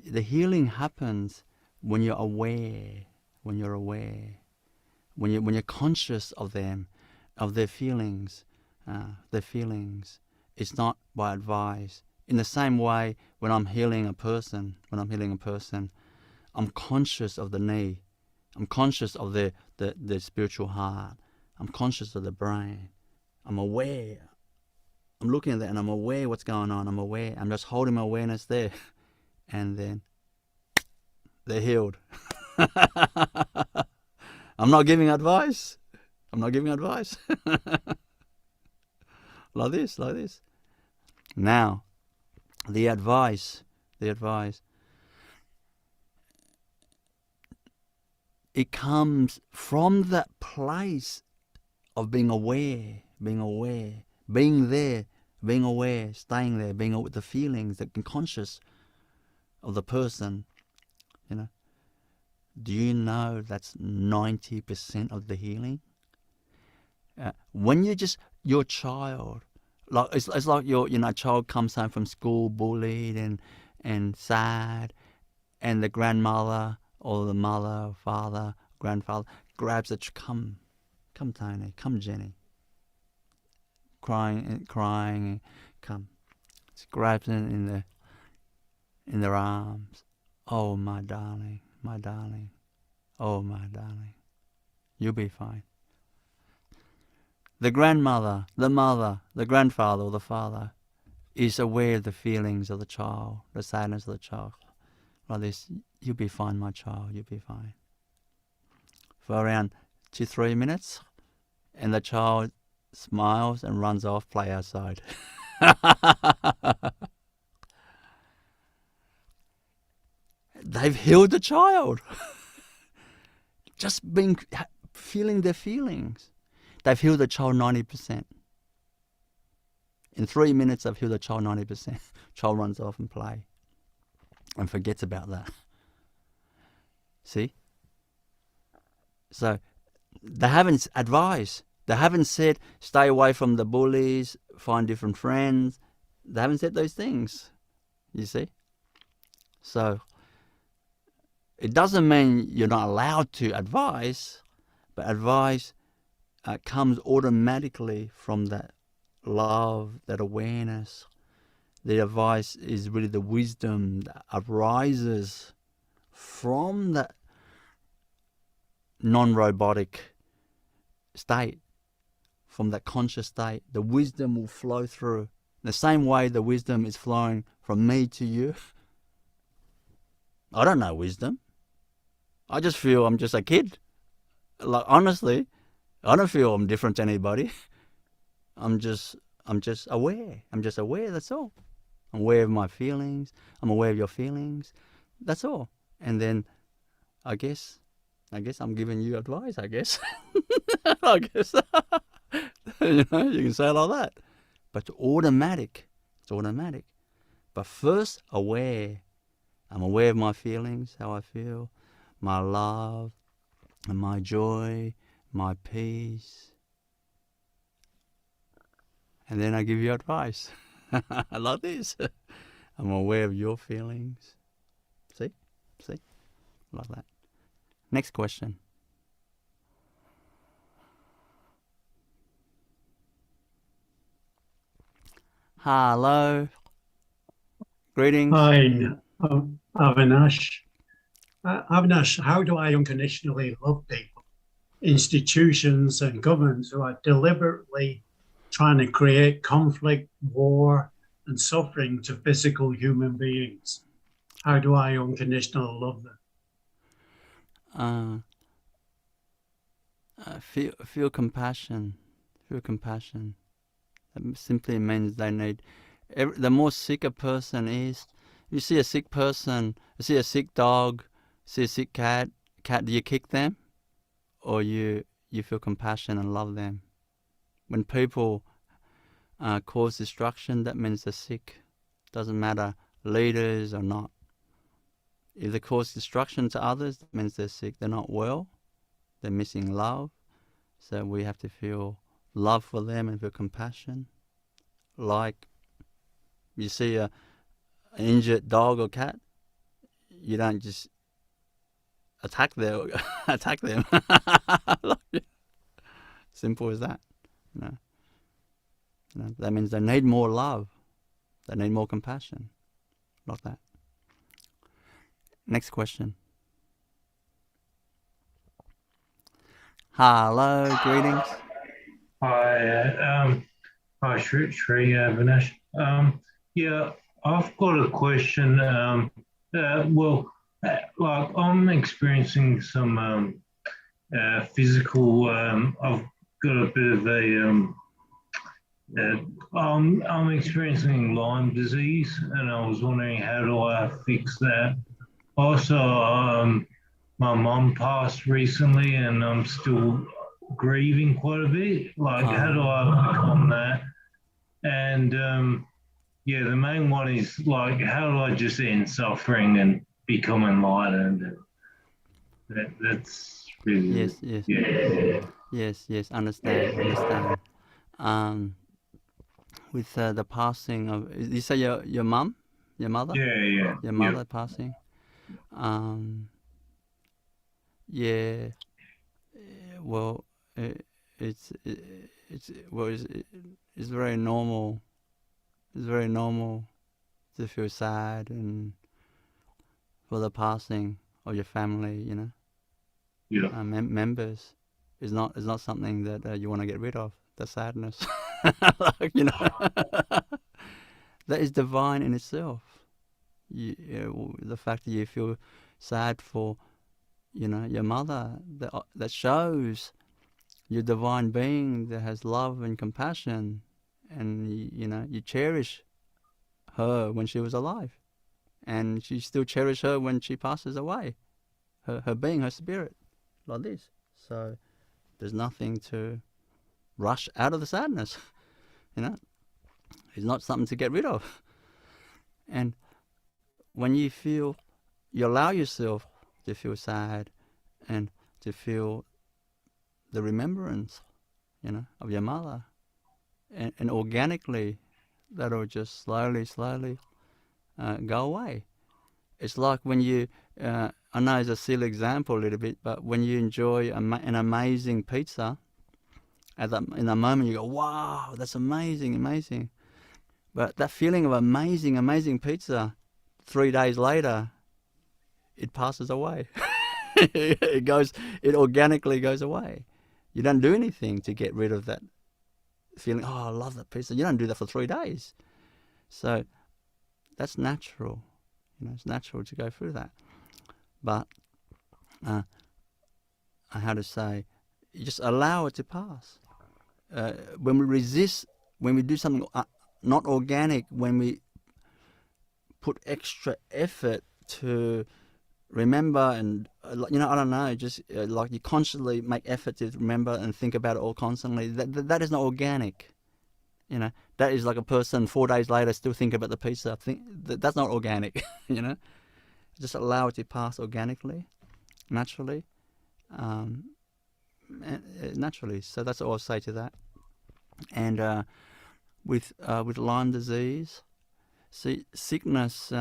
the healing happens when you're aware, when you're conscious of them, of their feelings. It's not by advice. In the same way, when I'm healing a person, I'm conscious of the knee. I'm conscious of the spiritual heart. I'm conscious of the brain. I'm aware. I'm looking at that and I'm aware what's going on. I'm aware. I'm just holding my awareness there. And then they're healed. I'm not giving advice. I'm not giving advice. Like this, like this. Now, the advice, it comes from that place of being aware, being there, being aware, staying there, being with the feelings, the conscious of the person. Do you know that's 90% of the healing? When your child, like it's like your child comes home from school bullied and sad, and the grandmother or the mother, father, grandfather grabs it. Come Tony, come Jenny. Crying, come. Just grabs it in their arms. Oh my darling, oh my darling, you'll be fine. The grandmother, the mother, the grandfather or the father is aware of the feelings of the child, the sadness of the child. Like this, you'll be fine, my child, you'll be fine. For around 2-3 minutes, and the child smiles and runs off, play outside. They've healed the child. Just feeling their feelings. They've healed the child 90%. In 3 minutes, they've healed the child 90%. Child runs off and play and forgets about that. See? So they haven't advised. They haven't said, stay away from the bullies, find different friends. They haven't said those things. You see? So it doesn't mean you're not allowed to advise, but advice comes automatically from that love, that awareness. The advice is really the wisdom that arises from that non-robotic state, from that conscious state. The wisdom will flow through. The same way the wisdom is flowing from me to you. I don't know wisdom. I just feel I'm just a kid. Like, honestly, I don't feel I'm different to anybody. I'm just aware. I'm just aware, that's all. I'm aware of my feelings. I'm aware of your feelings. That's all. And then I guess I'm giving you advice, I guess. I guess. You can say it like that. But it's automatic. It's automatic. But first, aware. I'm aware of my feelings, how I feel, my love, and my joy, my peace. And then I give you advice. I like this. I'm aware of your feelings. See? Like that. Next question. Hello. Greetings. Hi, Avinash. Avinash, how do I unconditionally love people, institutions and governments who are deliberately trying to create conflict, war, and suffering to physical human beings? How do I unconditionally love them? Feel compassion. Feel compassion. That simply means they need. The more sick a person is, you see a sick person, you see a sick dog, see a sick cat. Do you kick them, or you feel compassion and love them? When people cause destruction, that means they're sick. Doesn't matter leaders or not. If they cause destruction to others, that means they're sick. They're not well. They're missing love. So we have to feel love for them and feel compassion. Like you see an injured dog or cat, you don't just attack them. Simple as that. That means they need more love. They need more compassion. Like that. Next question. Hello, greetings. Hi, Sri Avinash. Yeah, I've got a question. Like I'm experiencing some physical. I've got a bit of I'm experiencing Lyme disease, and I was wondering how do I fix that. Also, my mum passed recently, and I'm still grieving quite a bit. Like, how do I overcome that? And yeah, the main one is like, how do I just end suffering and become enlightened? That's really, Yes. Understand. With the passing of, you say your mum, your mother, your mother passing. Yeah. Well, it's it's very normal. It's very normal to feel sad and for the passing of your family. Members. It's not something that you want to get rid of. The sadness, like, that is divine in itself. The fact that you feel sad for, your mother, that shows your divine being that has love and compassion, and you cherish her when she was alive, and you still cherish her when she passes away. Her being, her spirit, like this. So there's nothing to rush out of the sadness. It's not something to get rid of. And when you allow yourself to feel sad and to feel the remembrance, of your mother, and organically, that'll just slowly go away. It's like when you, I know it's a silly example a little bit, but when you enjoy an amazing pizza, in that moment you go, wow, that's amazing. But that feeling of amazing pizza, 3 days later, it passes away. It organically goes away. You don't do anything to get rid of that feeling, oh, I love that pizza. You don't do that for 3 days. So that's natural. It's natural to go through that. But, how to say, you just allow it to pass. When we resist, when we do something not organic, when we put extra effort to remember and, I don't know, just like you constantly make effort to remember and think about it all constantly, that is not organic. That is like a person 4 days later still think about the pizza. That's not organic. Just allow it to pass organically, naturally. Naturally. So that's all I'll say to that. And with Lyme disease, see, sickness,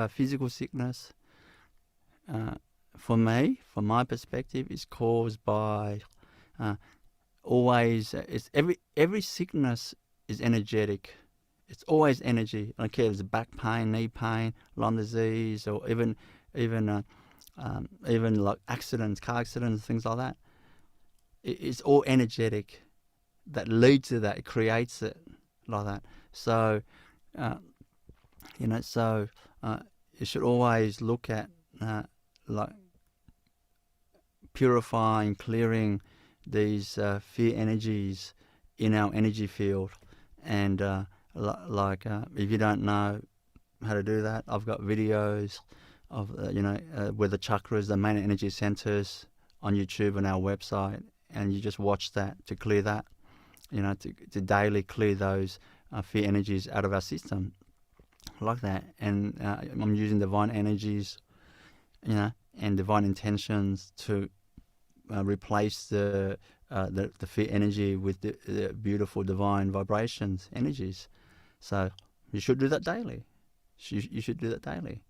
physical sickness, for me, from my perspective, is caused by always. It's every sickness is energetic. It's always energy. I don't care if it's back pain, knee pain, Lyme disease, or even like accidents, car accidents, things like that. It's all energetic that leads to that. It creates it like that. So, you should always look at like purifying, clearing these fear energies in our energy field. And if you don't know how to do that, I've got videos of where the chakras, the main energy centers, on YouTube and our website, and you just watch that to clear that, to daily clear those fear energies out of our system, like that. And I'm using divine energies, and divine intentions to replace the fear energy with the beautiful divine vibrations, energies. So you should do that daily. You should do that daily,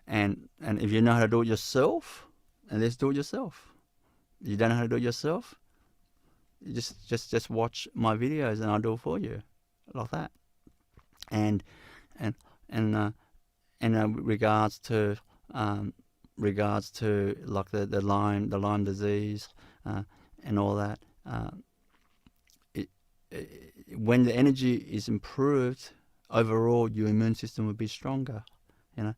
And if you know how to do it yourself, and let's do it yourself. You don't know how to do it yourself, you just watch my videos and I'll do it for you, like that. And with regards to regards to like the Lyme disease and all that. When the energy is improved, overall your immune system will be stronger. You know,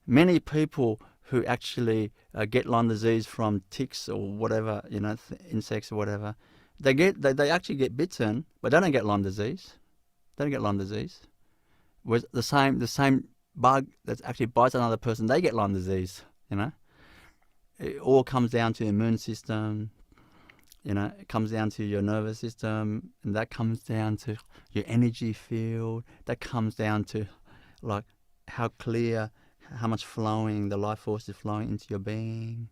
many people who actually get Lyme disease from ticks or whatever, you know, insects or whatever, they actually get bitten, but they don't get Lyme disease. They don't get Lyme disease. Whereas the same bug that actually bites another person, they get Lyme disease. You know, it all comes down to immune system. You know, it comes down to your nervous system, and that comes down to your energy field. That comes down to like how clear, how much flowing the life force is flowing into your being.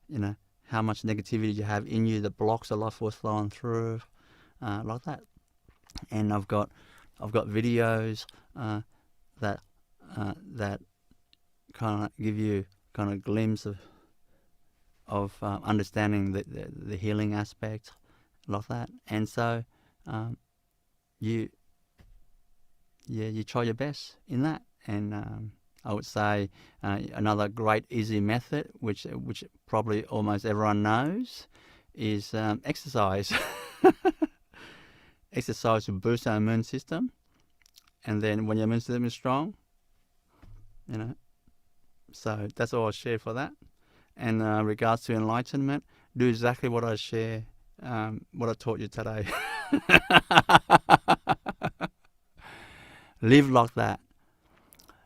You know, how much negativity you have in you that blocks the life force flowing through, like that. And I've got videos that kind of give you kind of glimpse of understanding the healing aspect, like that. And so you try your best in that. And I would say another great easy method, which probably almost everyone knows, is exercise. Exercise to boost our immune system, and then when your immune system is strong, you know. So that's all I share for that. And regards to enlightenment, do exactly what I share, what I taught you today. Live like that.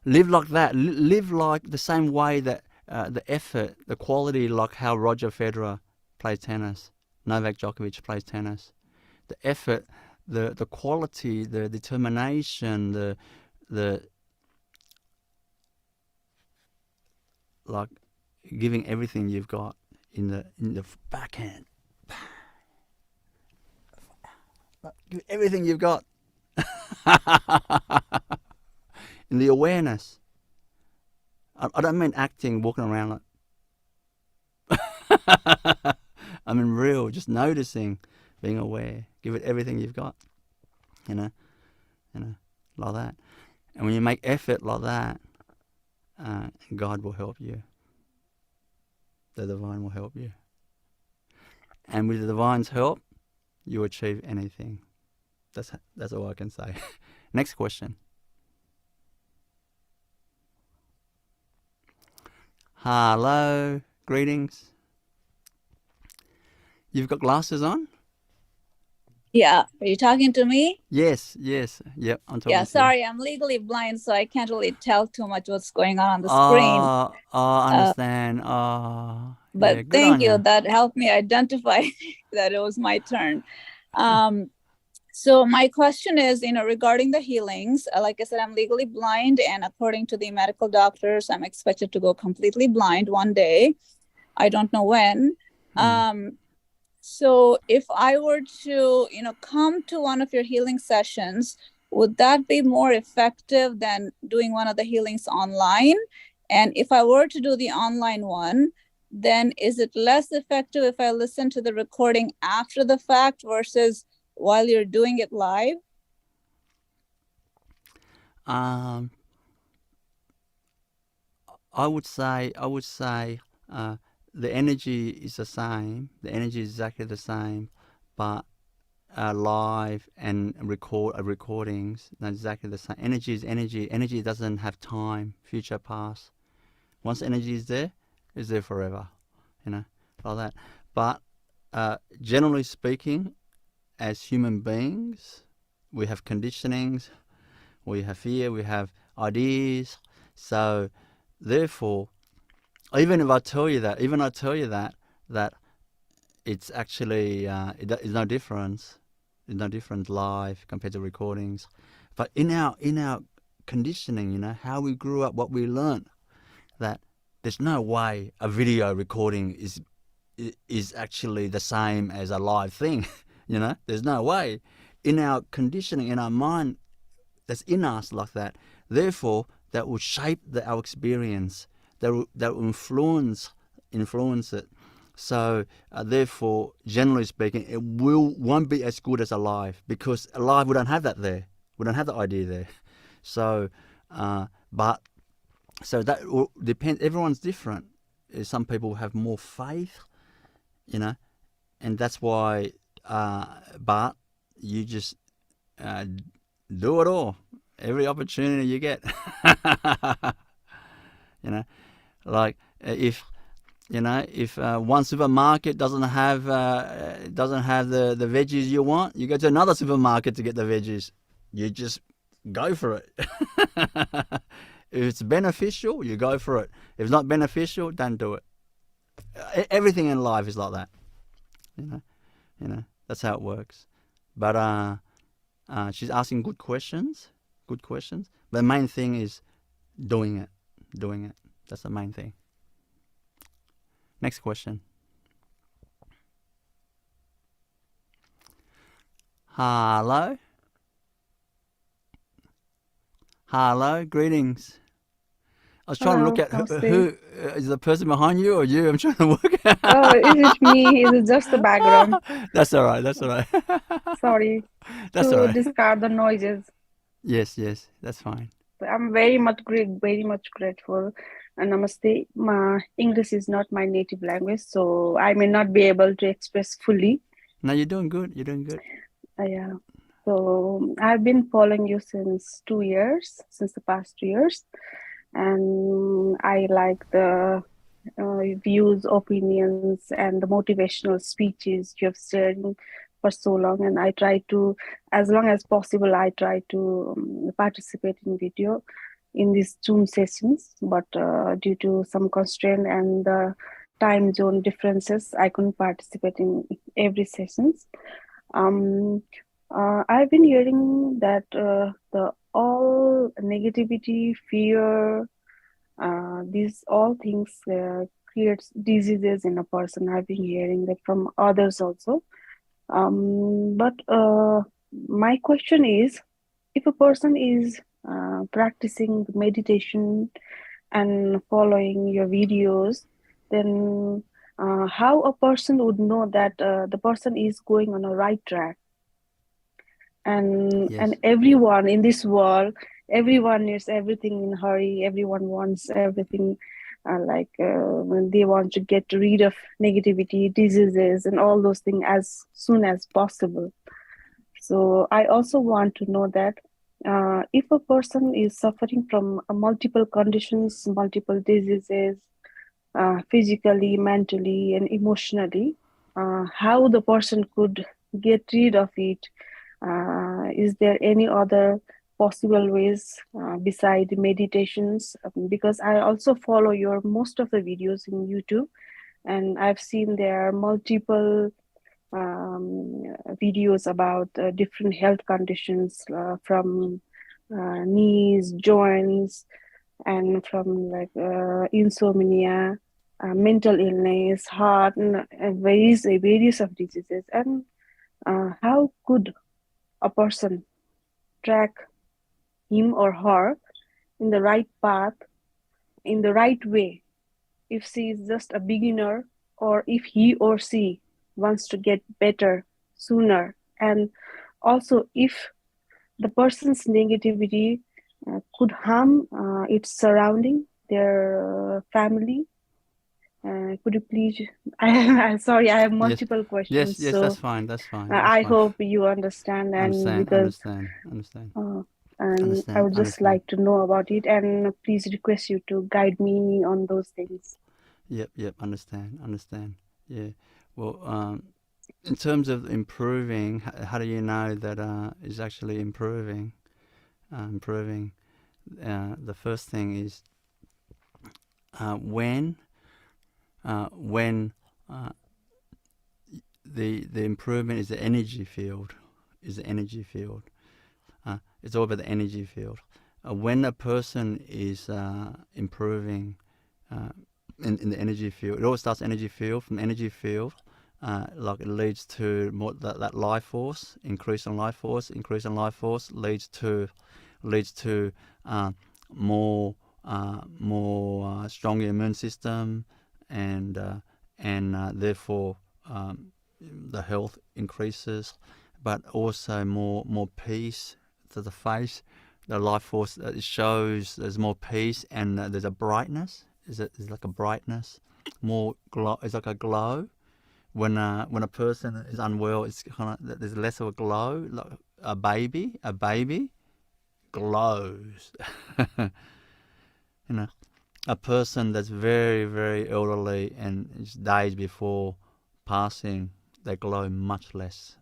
Live like that. Live like the same way that the effort, the quality, like how Roger Federer plays tennis, Novak Djokovic plays tennis. The effort, the quality, the determination, the like giving everything you've got in the backhand. Give everything you've got. In the awareness. I don't mean acting, walking around like I mean real, just noticing, being aware. Give it everything you've got. You know, like that. And when you make effort like that, God will help you. The divine will help you. And with the divine's help, you achieve anything. That's all I can say. Next question. Hello, greetings. You've got glasses on? Yeah, are you talking to me? Yes, yep, I'm talking to you. Yeah, sorry, I'm legally blind, so I can't really tell too much what's going on the screen. I understand. But yeah, good thank on you. you. That helped me identify that it was my turn. So my question is, regarding the healings, like I said, I'm legally blind, and according to the medical doctors, I'm expected to go completely blind one day. I don't know when. So if I were to, come to one of your healing sessions, would that be more effective than doing one of the healings online? And if I were to do the online one, then is it less effective if I listen to the recording after the fact versus while you're doing it live? I would say the energy is the same. The energy is exactly the same, but live and recordings not exactly the same. Energy is energy. Energy doesn't have time, future, past. Once energy is there, it's there forever. Like that. But generally speaking, as human beings, we have conditionings, we have fear, we have ideas. So therefore, even if I tell you that it's actually it's no difference. There's no difference live compared to recordings. But in our conditioning, how we grew up, what we learned, that there's no way a video recording is actually the same as a live thing. There's no way. In our conditioning, in our mind, that's in us like that. Therefore, that will shape our experience. That will influence it. So therefore, generally speaking, it won't be as good as a live, because a live we don't have that there. We don't have the idea there. So, so that will depend. Everyone's different. some people have more faith, you know, and that's why. But you just do it all, every opportunity you get. You know, like if one supermarket doesn't have the veggies you want, you go to another supermarket to get the veggies. You just go for it. If it's beneficial, you go for it. If it's not beneficial, don't do it. Everything in life is like that. You know, that's how it works. But she's asking good questions. But the main thing is doing it. That's the main thing. Next question. Hello, greetings. I was trying to look at who is the person behind you or you. I'm trying to work out. Oh, is it me? Is it just the background? That's all right. Sorry That's to all right. discard the noises. Yes, that's fine. I'm very much grateful. And namaste. My English is not my native language, so I may not be able to express fully. No, you're doing good. Yeah. So I've been following you since the past 2 years. And I like the views, opinions, and the motivational speeches you have shared for so long. And I try to, as long as possible, participate in video in these Zoom sessions. But due to some constraint and the time zone differences, I couldn't participate in every sessions. I've been hearing that the all negativity, fear, these all things creates diseases in a person. I've been hearing that from others also. But my question is, if a person is practicing meditation and following your videos, then how a person would know that the person is going on a right track? And everyone in this world, everyone needs everything in a hurry. Everyone wants everything when they want to get rid of negativity, diseases, and all those things as soon as possible. So I also want to know that if a person is suffering from multiple conditions, multiple diseases, physically, mentally, and emotionally, how the person could get rid of it. Is there any other possible ways beside meditations? Because I also follow your most of the videos in YouTube, and I've seen there are multiple videos about different health conditions from knees, joints, and from insomnia, mental illness, heart, and various of diseases. And how could a person track him or her in the right path, in the right way, if she is just a beginner or if he or she wants to get better sooner? And also, if the person's negativity could harm its surrounding, their family. Could you please? I'm sorry, I have multiple questions. Yes, so that's fine. I hope you understand, and Understand. and I would just like to know about it, and please request you to guide me on those things. Yep. Understand. Yeah. Well, in terms of improving, how do you know that is actually improving? The first thing is when the improvement is the energy field. It's all about the energy field. When a person is improving in the energy field, it all starts energy field. From the energy field, it leads to more that life force, increase in life force leads to more stronger immune system, and therefore the health increases, but also more peace to the face. The life force shows there's more peace, and there's a brightness. There's like a brightness, more glow. It's like a glow. When a person is unwell, it's kind of, there's less of a glow. Like a baby glows. You know, a person that's very, very elderly and it's days before passing, they glow much less.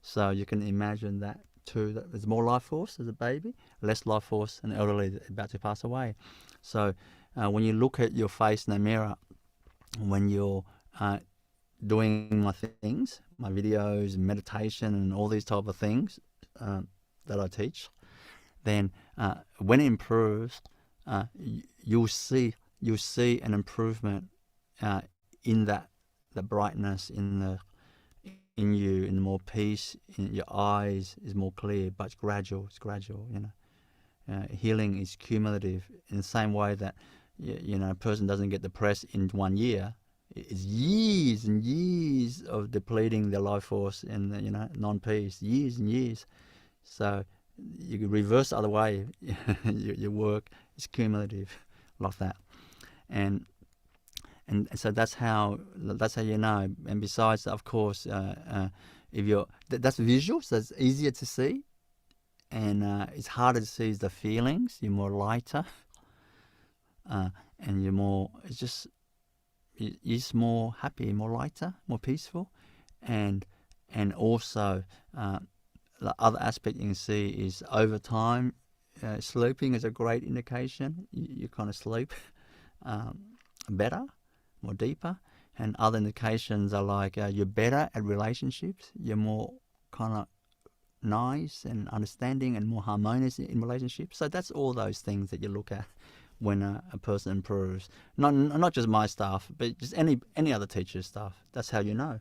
So you can imagine that too. That there's more life force as a baby, less life force an elderly about to pass away. So when you look at your face in the mirror, when you're doing my things, my videos, meditation, and all these type of things that I teach, then when it improves, you'll see an improvement in the brightness in you, in more peace, in your eyes is more clear, but it's gradual. You know, healing is cumulative in the same way that a person doesn't get depressed in 1 year. It's years and years of depleting their life force and non-peace, years and years. So you can reverse the other way. Your work is cumulative, like that, and so that's how you know. And besides, of course, if you're that's visual, so it's easier to see, and it's harder to see is the feelings. You're more lighter, and you're more. It's just you're more happy, more lighter, more peaceful, and also the other aspect you can see is over time, sleeping is a great indication. You kind of sleep better, more deeper, and other indications are like you're better at relationships. You're more kind of nice and understanding and more harmonious in relationships. So that's all those things that you look at when a person improves. Not just my stuff, but just any other teacher's stuff. That's how you know,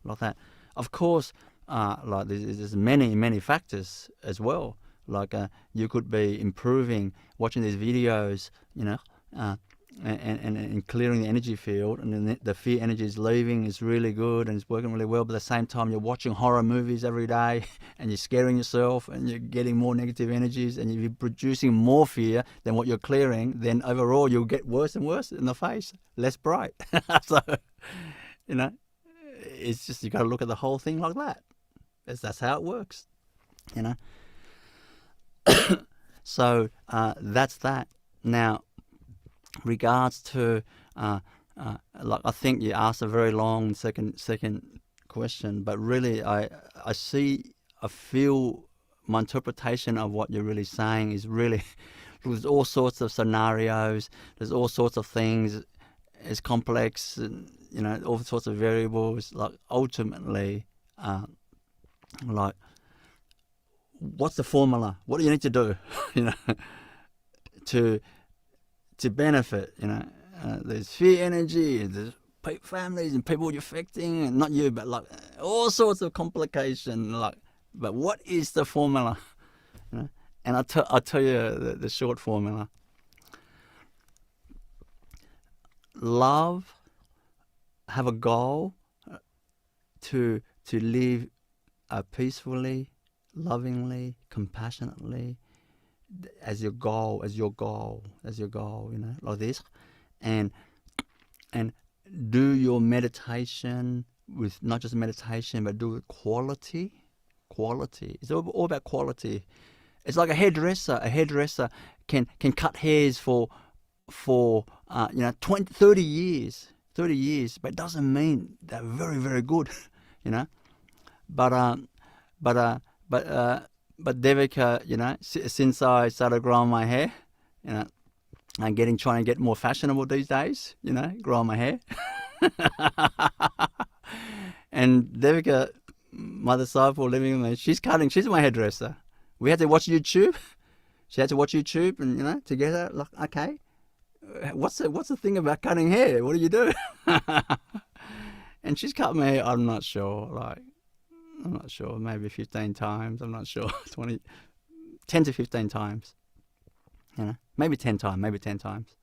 like that. Of course, like there's many factors as well. Like you could be improving, watching these videos, and clearing the energy field, and then the fear energy is leaving, is really good and it's working really well, but at the same time you're watching horror movies every day and you're scaring yourself and you're getting more negative energies and you're producing more fear than what you're clearing, then overall you'll get worse and worse in the face, less bright. So, it's just, you got to look at the whole thing like that. That's how it works, So that's that. Now, regards to like, I think you asked a very long second question, but really I feel my interpretation of what you're really saying is really there's all sorts of scenarios, there's all sorts of things, it's complex, and all sorts of variables. Like ultimately, like what's the formula? What do you need to do, to benefit? There's fear energy, there's families and people you're affecting, and not you, but like all sorts of complication. Like, but what is the formula? And I'll tell you the short formula. Love, have a goal to live peacefully, lovingly, compassionately, as your goal, like this, and do your meditation with not just meditation, but do it quality. It's all about quality. It's like a hairdresser. A hairdresser can cut hairs for 20, 30 years, but it doesn't mean they're very, very good, But Devika, since I started growing my hair, I'm trying to get more fashionable these days, growing my hair. And Devika, my disciple living with me, she's my hairdresser. We had to watch YouTube. She had to watch YouTube, and together, like, okay, what's the thing about cutting hair? What do you do? And she's cut my hair, I'm not sure, maybe 15 times, I'm not sure, 10 to 15 times, maybe 10 times.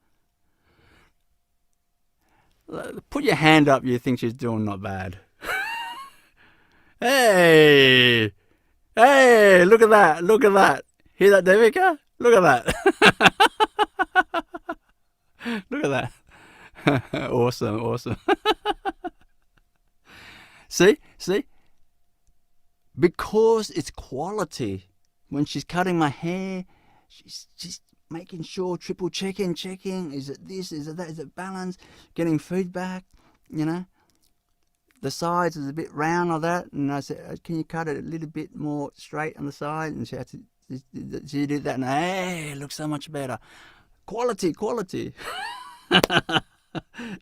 Put your hand up, you think she's doing not bad. Hey, look at that. Hear that, Devika? Look at that. Look at that. Awesome. See? Because it's quality. When she's cutting my hair, she's just making sure, triple checking, is it this, is it that, is it balanced, getting feedback, The sides is a bit round like that, and I said, can you cut it a little bit more straight on the side? And she did that, and hey, it looks so much better. Quality.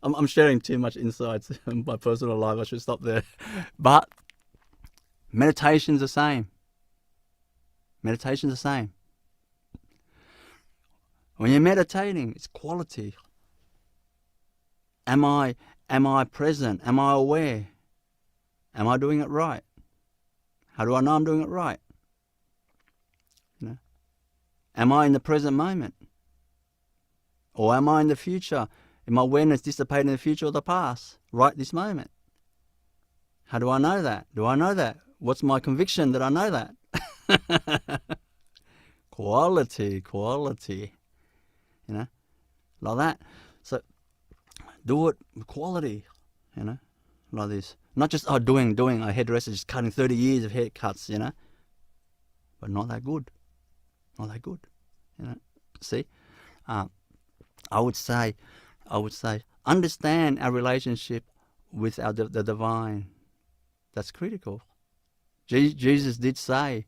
I'm sharing too much insights in my personal life. I should stop there. But meditation's the same. When you're meditating, it's quality. Am I present? Am I aware? Am I doing it right? How do I know I'm doing it right? Am I in the present moment? Or am I in the future? Is my awareness dissipating in the future or the past? Right this moment. How do I know that? Do I know that? What's my conviction that I know that? Quality. Like that. So do it with quality, like this. Not just doing a hairdresser just cutting 30 years of haircuts, but not that good. See, I would say, understand our relationship with the divine. That's critical. Jesus did say,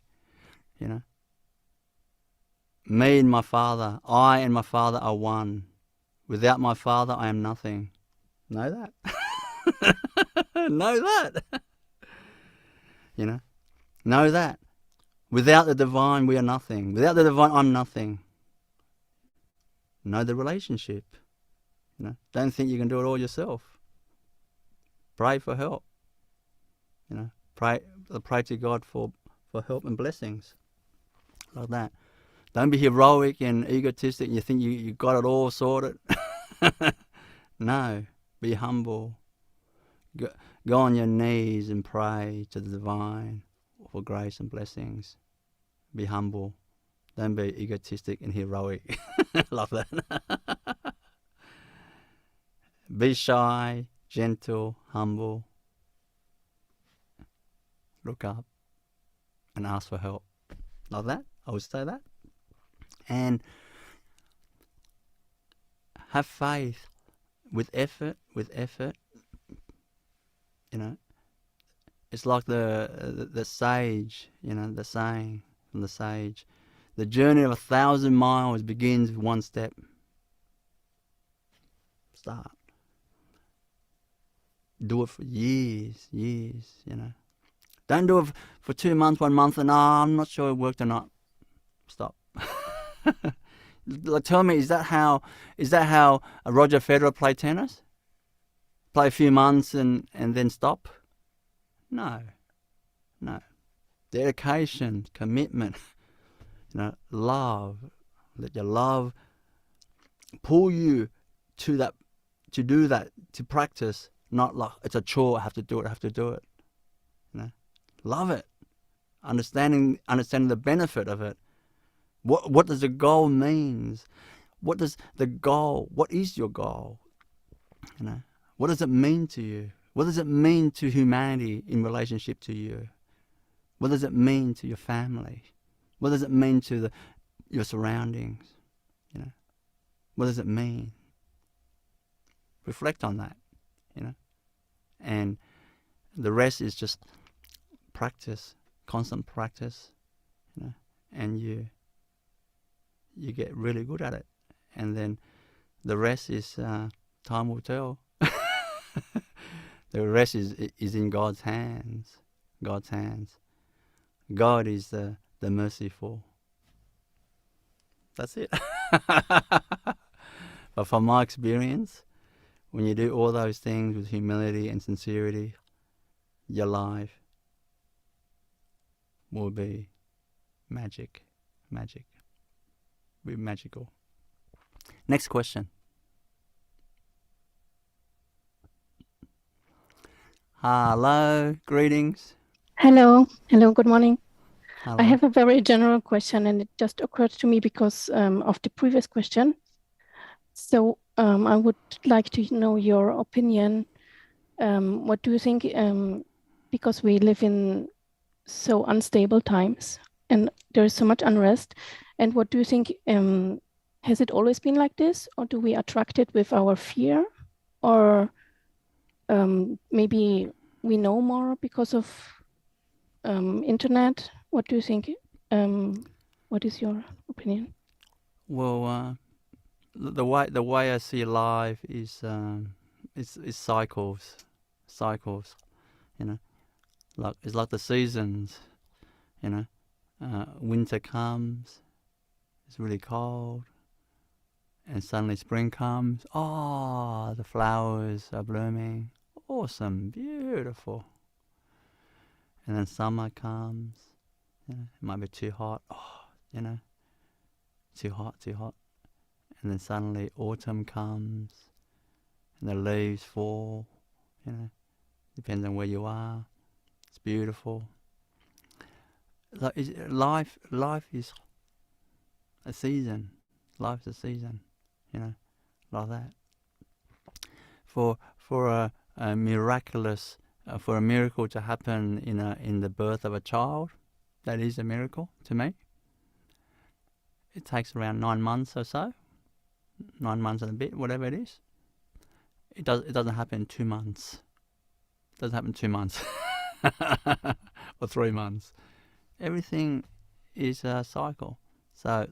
me and my Father, I and my Father are one. Without my Father, I am nothing. Know that. Know that. Know that. Without the divine, we are nothing. Without the divine, I'm nothing. Know the relationship. Don't think you can do it all yourself. Pray for help. Pray to God for help and blessings. Like that. Don't be heroic and egotistic and you think you got it all sorted. No. Be humble. Go on your knees and pray to the divine for grace and blessings. Be humble. Don't be egotistic and heroic. Love that. Be shy, gentle, humble. Look up and ask for help. Like that. I would say that. And have faith with effort. It's like the sage, the saying from the sage. The journey of 1,000 miles begins with one step. Start. Do it for years, Don't do it for 2 months, 1 month, and I'm not sure it worked or not. Stop. Tell me, is that how Roger Federer played tennis? Play a few months and then stop? No. Dedication, commitment, love. Let your love pull you to that, to do that, to practice. Not like it's a chore. I have to do it. Love it. Understanding the benefit of it. What does the goal means? What is your goal? What does it mean to you? What does it mean to humanity in relationship to you? What does it mean to your family? What does it mean to your surroundings? What does it mean? Reflect on that, and the rest is just practice, constant practice, and you get really good at it, and then the rest is time will tell. The rest is in God's hands. God is the merciful. That's it. But from my experience, when you do all those things with humility and sincerity, your life will be magic. Be magical. Next question. Hello, greetings. Hello, good morning. Hello. I have a very general question, and it just occurred to me because of the previous question. So I would like to know your opinion. What do you think? Because we live in so unstable times and there is so much unrest. And what do you think? Has it always been like this, or do we attract it with our fear, or maybe we know more because of internet? What do you think? What is your opinion? Well, the way I see life is cycles, cycles. You know, it's like the seasons. You know, winter comes, it's really cold, and suddenly spring comes. Oh, the flowers are blooming. Awesome, beautiful. And then summer comes. You know, it might be too hot. Oh, you know, too hot, too hot. And then suddenly autumn comes, and the leaves fall. You know, depends on where you are. It's beautiful. Life is a season. Life's a season. You know, like that. For a miraculous, for a miracle to happen in the birth of a child, that is a miracle to me. It takes around 9 months or so, 9 months and a bit, whatever it is. It doesn't happen in 2 months. It doesn't happen in 2 months or 3 months. Everything is a cycle. So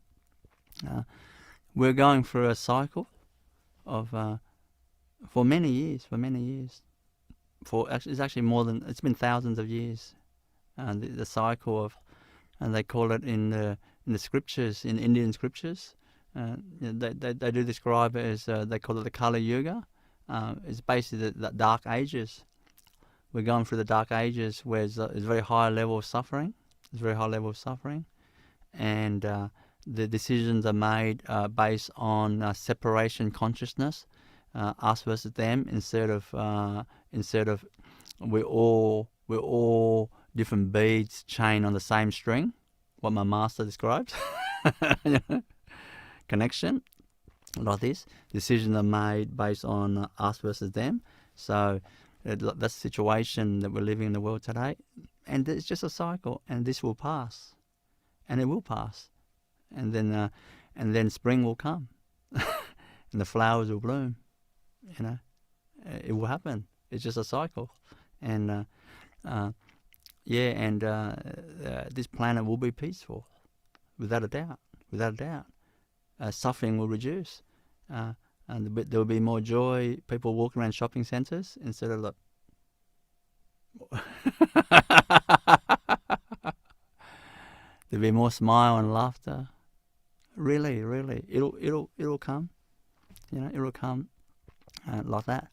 we're going through a cycle of for many years. It's actually more than, it's been thousands of years. The cycle of, and they call it in the scriptures, in Indian scriptures. They do describe it as they call it the Kali Yuga. It's basically the dark ages. We're going through the dark ages where there's a very high level of suffering. There's a very high level of suffering, and the decisions are made based on separation consciousness, us versus them, instead of we're all different beads chained on the same string. What my master describes, connection, like this. Decisions are made based on us versus them. So that's the situation that we're living in the world today, and it's just a cycle, and this will pass, and it will pass, and then spring will come, and the flowers will bloom. You know, it will happen. It's just a cycle, and this planet will be peaceful, without a doubt. Without a doubt, suffering will reduce. And there will be more joy. People walking around shopping centres instead of like. There'll be more smile and laughter. Really, it'll come. You know, it'll come like that.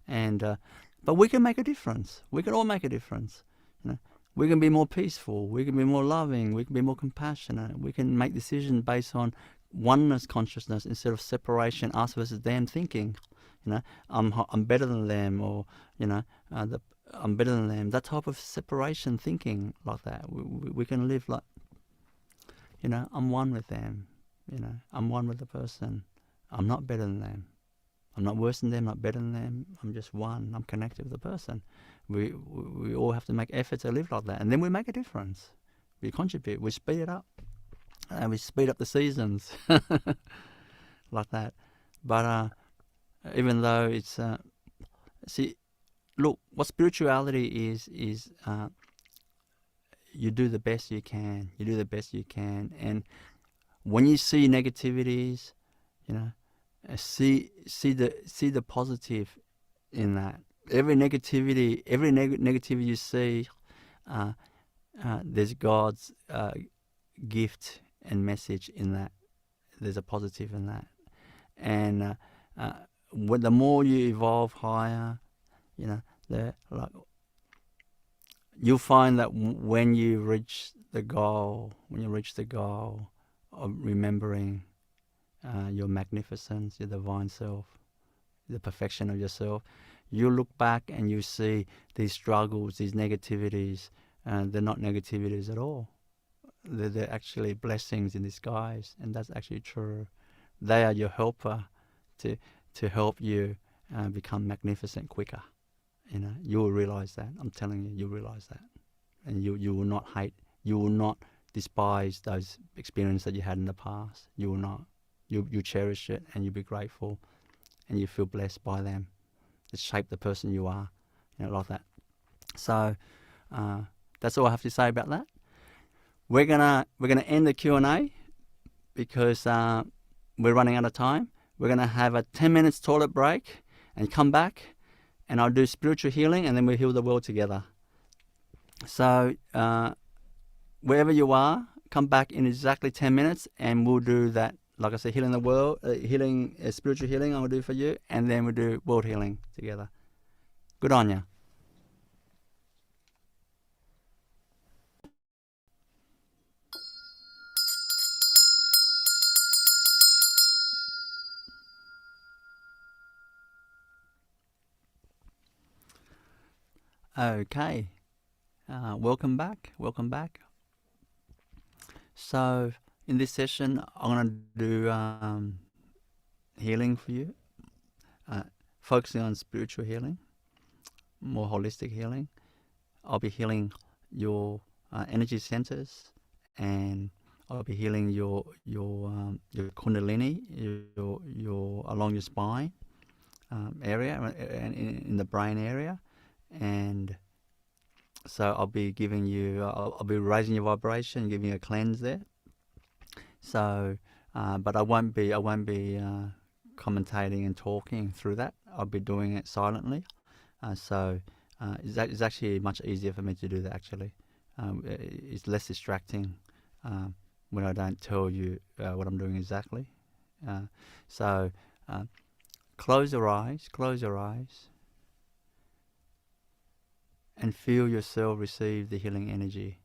And but we can make a difference. We can all make a difference. You know, we can be more peaceful. We can be more loving. We can be more compassionate. We can make decisions based on oneness consciousness instead of separation, us versus them thinking. You know, I'm better than them, or you know, I'm better than them. That type of separation thinking, like that, we can live like, you know, I'm one with them. You know, I'm one with the person. I'm not better than them. I'm not worse than them. Not better than them. I'm just one. I'm connected with the person. We all have to make effort to live like that, and then we make a difference. We contribute. We speed it up. And we speed up the seasons like that. But even though it's see, look, what spirituality is you do the best you can. You do the best you can, and when you see negativities, you know, see the positive in that. Every negativity you see, there's God's gift and message in that. There's a positive in that, and when the more you evolve higher, you know, you'll find that when you reach the goal of remembering your magnificence, your divine self, the perfection of yourself, you look back and you see these struggles, these negativities, and they're not negativities at all. They're actually blessings in disguise, and that's actually true. They are your helper to to help you become magnificent quicker. You will realize that. I'm telling you, you'll realize that. And you will not hate, you will not despise those experiences that you had in the past. You will not. You cherish it, and you'll be grateful, and you feel blessed by them. It shaped the person you are, like that. So that's all I have to say about that. We're gonna end the Q&A because we're running out of time. We're gonna have a 10 minutes toilet break and come back, and I'll do spiritual healing, and then we'll heal the world together. So wherever you are, come back in exactly 10 minutes, and we'll do that. Like I said, healing the world, spiritual healing I will do for you, and then we'll do world healing together. Good on you. Okay, welcome back. So in this session, I'm going to do healing for you, focusing on spiritual healing, more holistic healing. I'll be healing your energy centers, and I'll be healing your kundalini, your along your spine area, and in the brain area. And so I'll be giving you, I'll be raising your vibration, giving you a cleanse there. So, but I won't be commentating and talking through that. I'll be doing it silently. So it's actually much easier for me to do that. Actually, it's less distracting when I don't tell you what I'm doing exactly. So close your eyes. And feel yourself receive the healing energy.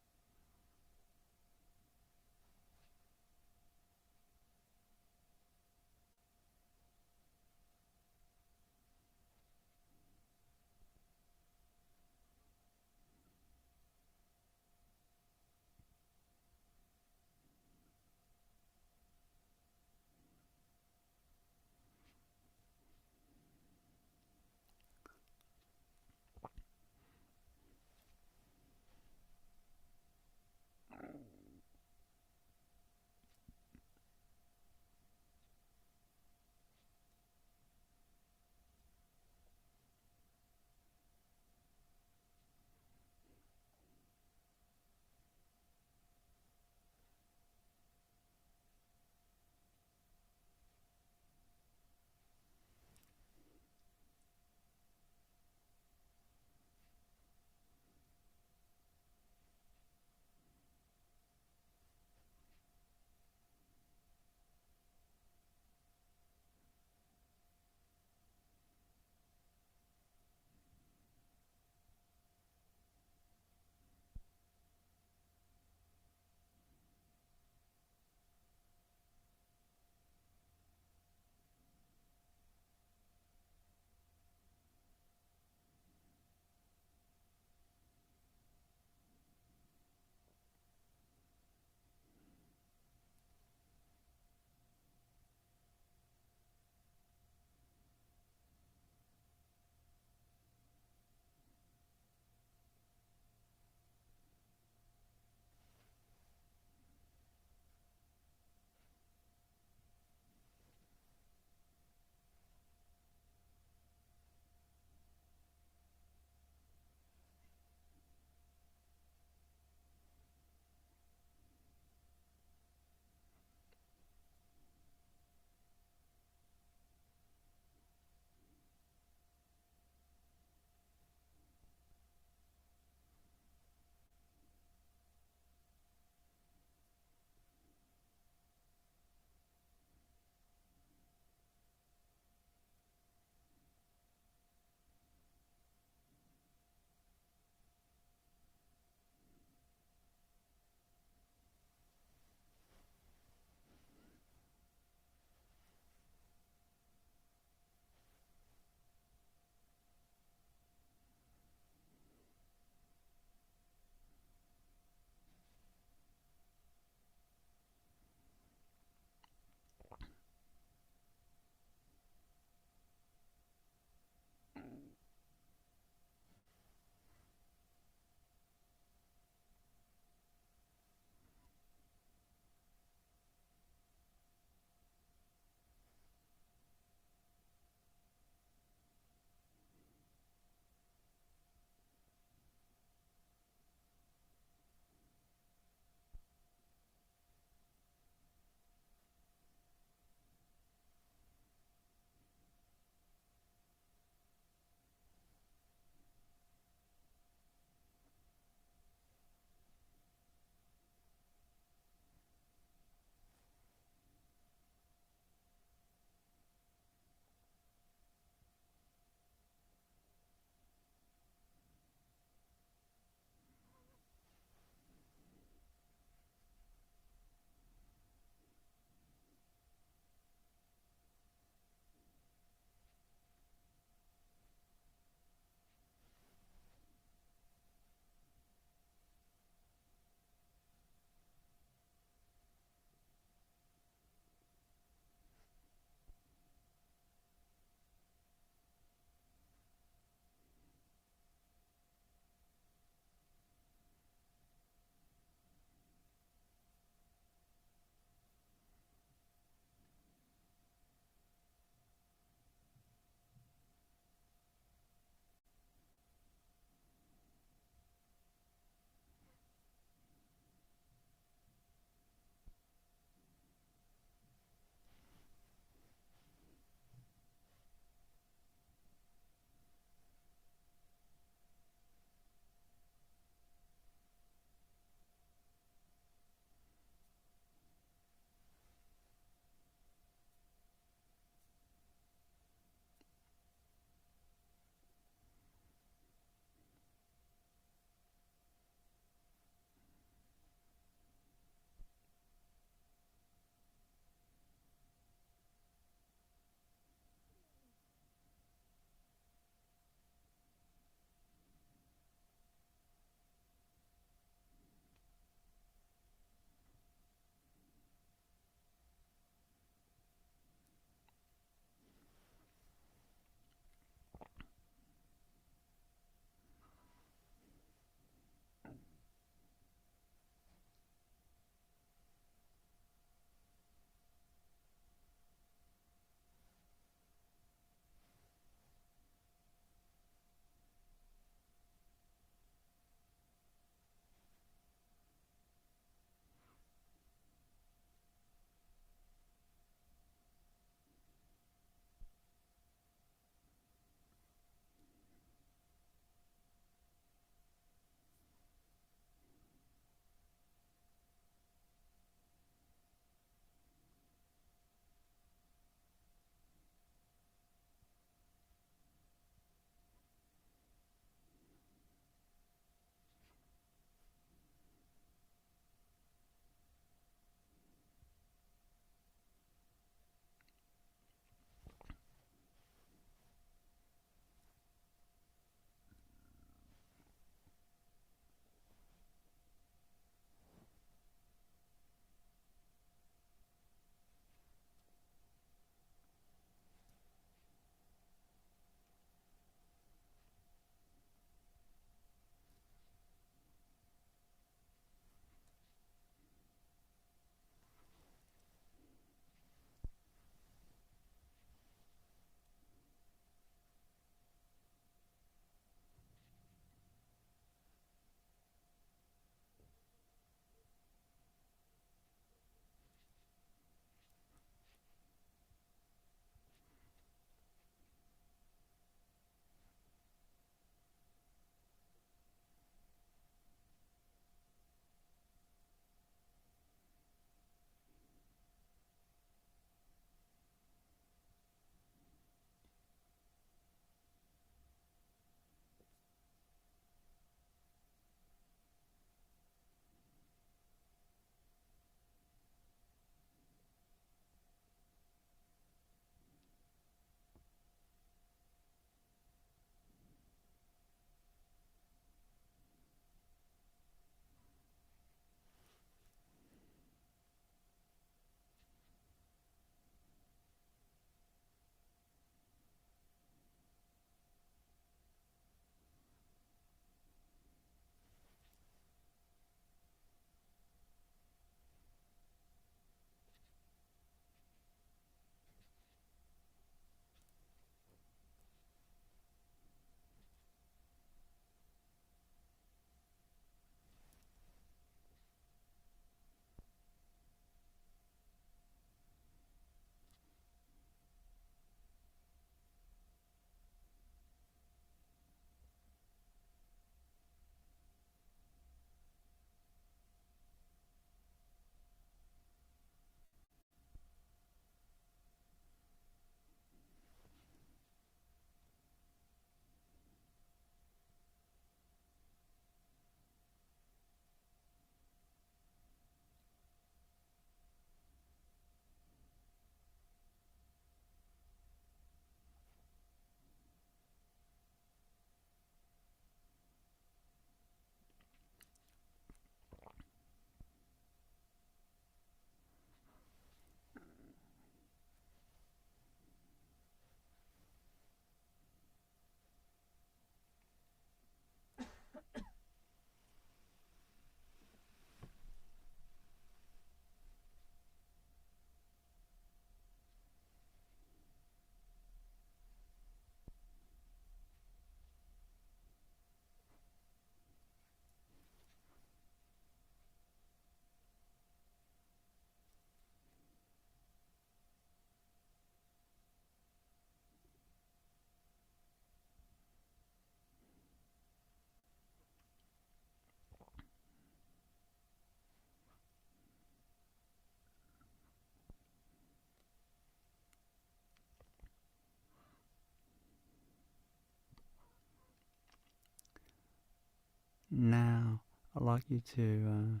Now, I'd like you to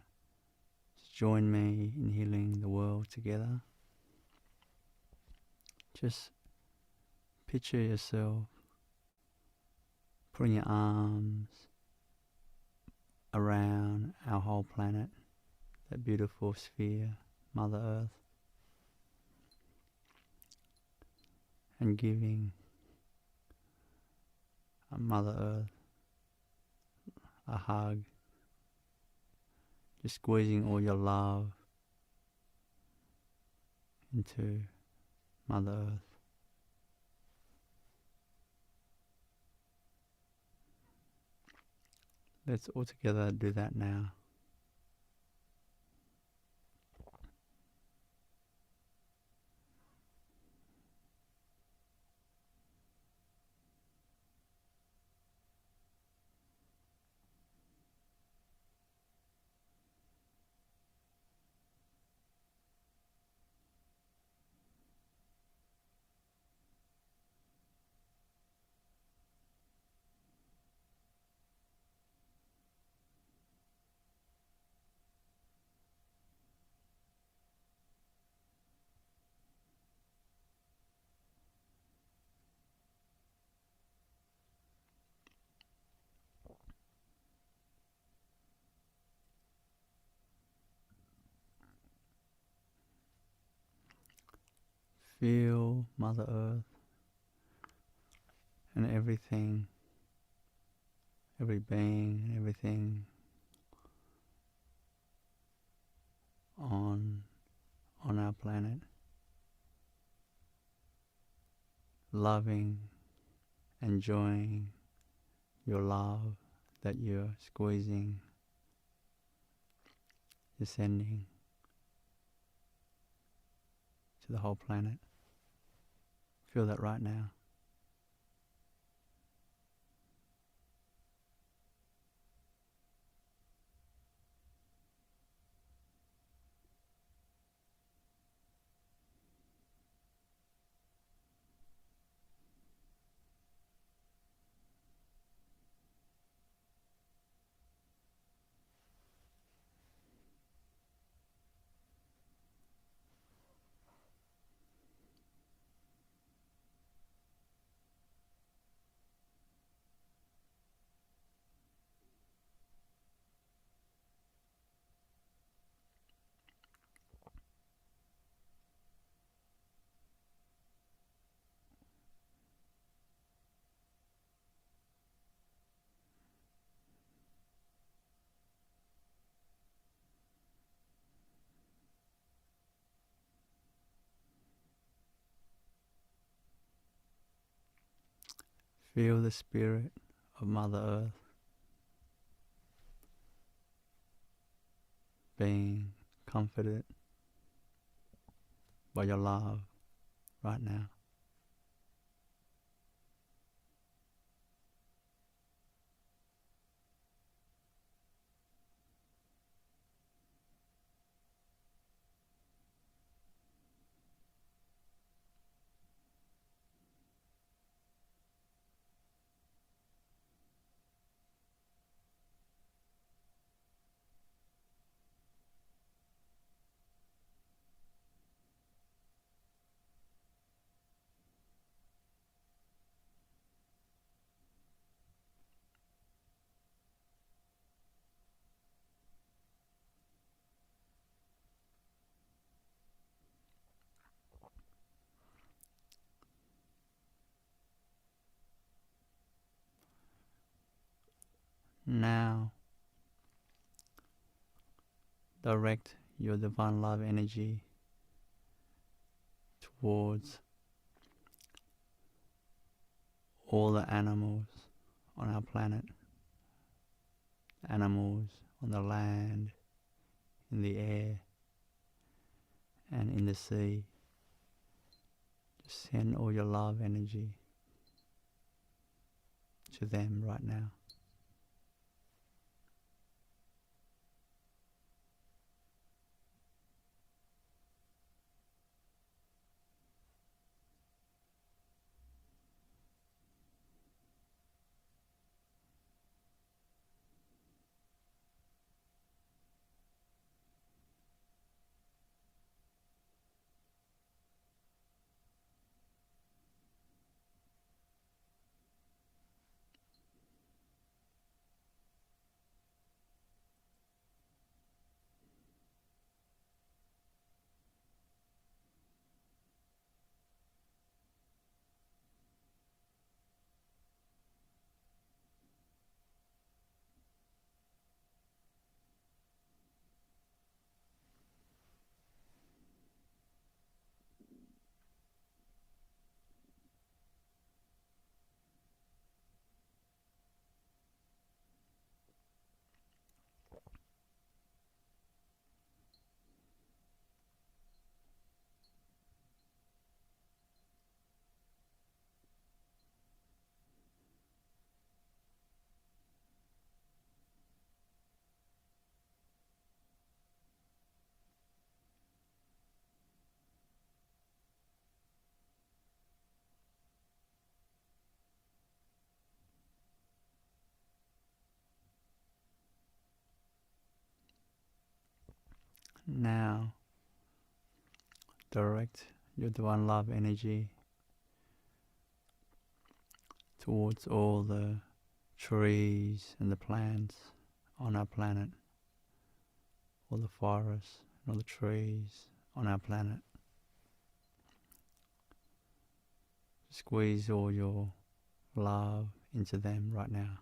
join me in healing the world together. Just picture yourself putting your arms around our whole planet, that beautiful sphere, Mother Earth, and giving Mother Earth a hug, just squeezing all your love into Mother Earth. Let's all together do that now. Feel Mother Earth and everything, every being, everything on our planet, loving, enjoying your love that you're squeezing, you're sending to the whole planet. Feel that right now. Feel the spirit of Mother Earth being comforted by your love right now. Now, direct your divine love energy towards all the animals on our planet, animals on the land, in the air, and in the sea. Just send all your love energy to them right now. Now, direct your divine love energy towards all the trees and the plants on our planet, all the forests and all the trees on our planet. Squeeze all your love into them right now.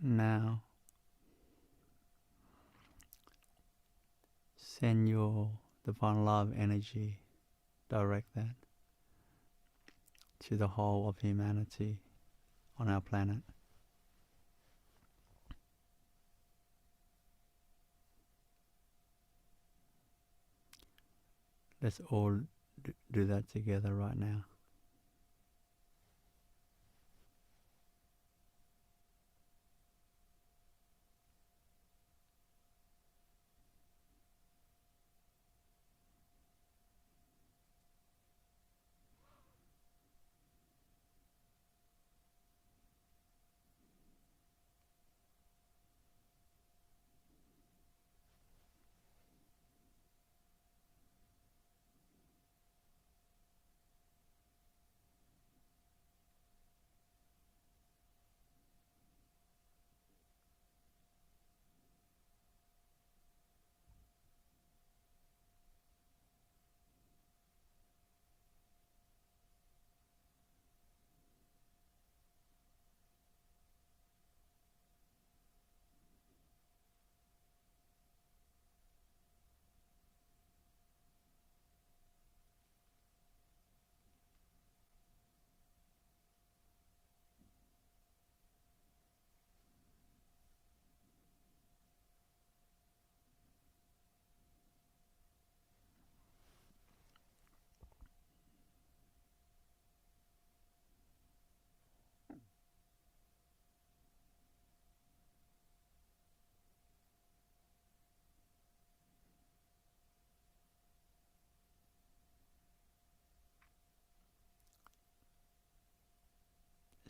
Now, send your divine love energy, direct that to the whole of humanity on our planet. Let's all do that together right now.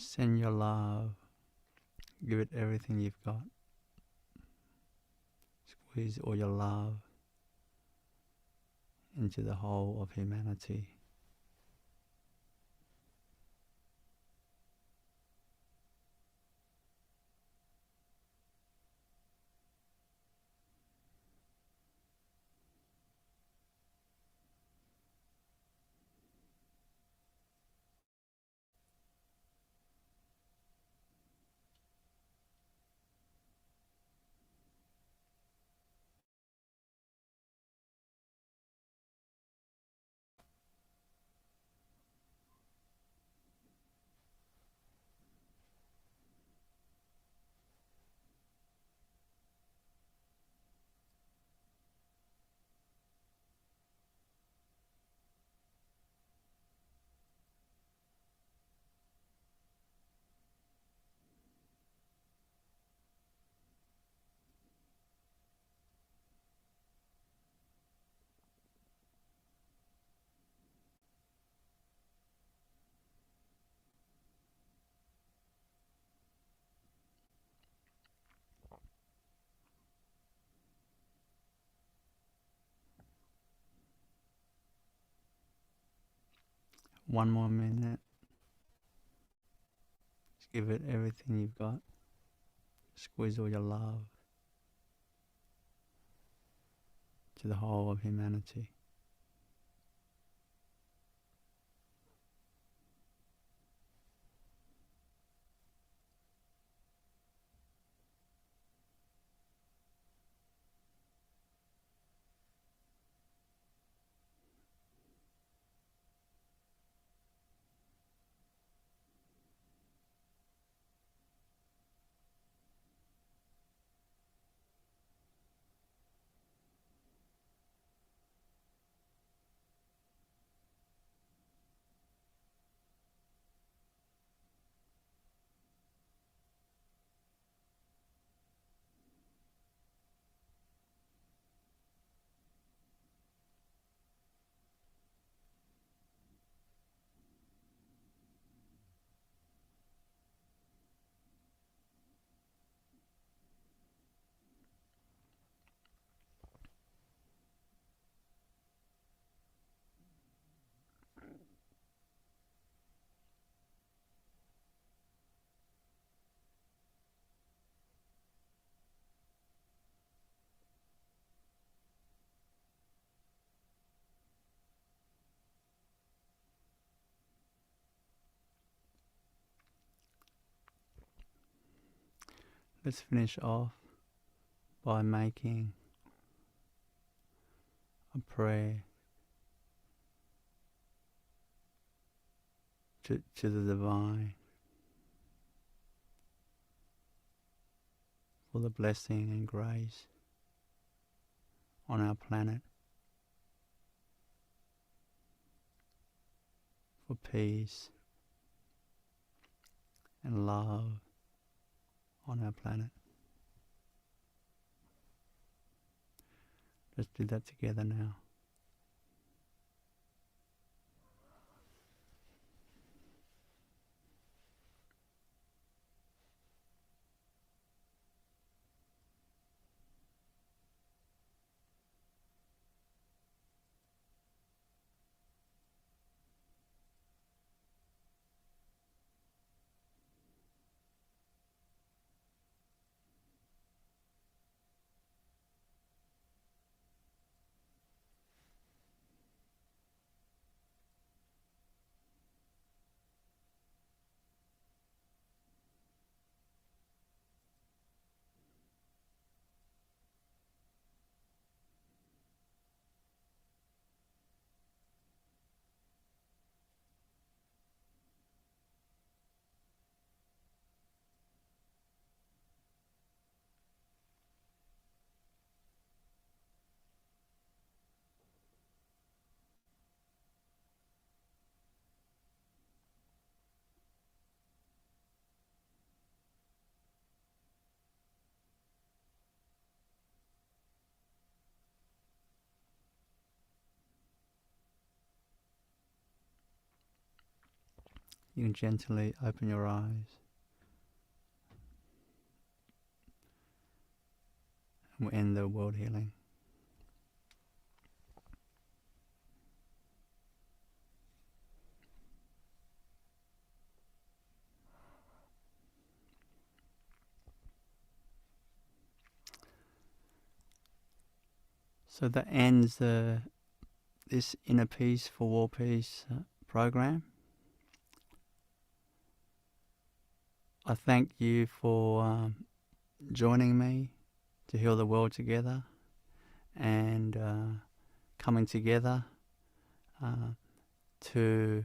Send your love, give it everything you've got. Squeeze all your love into the whole of humanity. one more minute. Just give it everything you've got. Squeeze all your love to the whole of humanity. Let's finish off by making a prayer to the divine for the blessing and grace on our planet, for peace and love on our planet. Let's do that together now. You can gently open your eyes and we'll end the world healing. So that ends this Inner Peace for World Peace program. I thank you for joining me to heal the world together and coming together to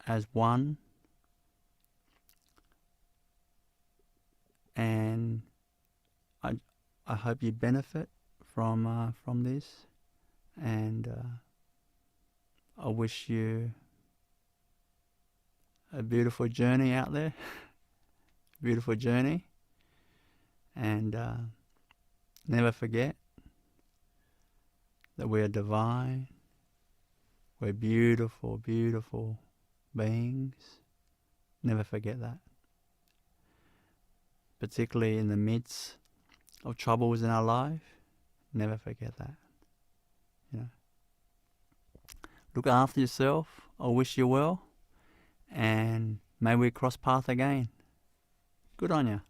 as one, and I hope you benefit from this, and I wish you a beautiful journey out there, beautiful journey, and never forget that we are divine, we're beautiful, beautiful beings. Never forget that. Particularly in the midst of troubles in our life, never forget that. You know, look after yourself. I wish you well, and may we cross path again. Good on you.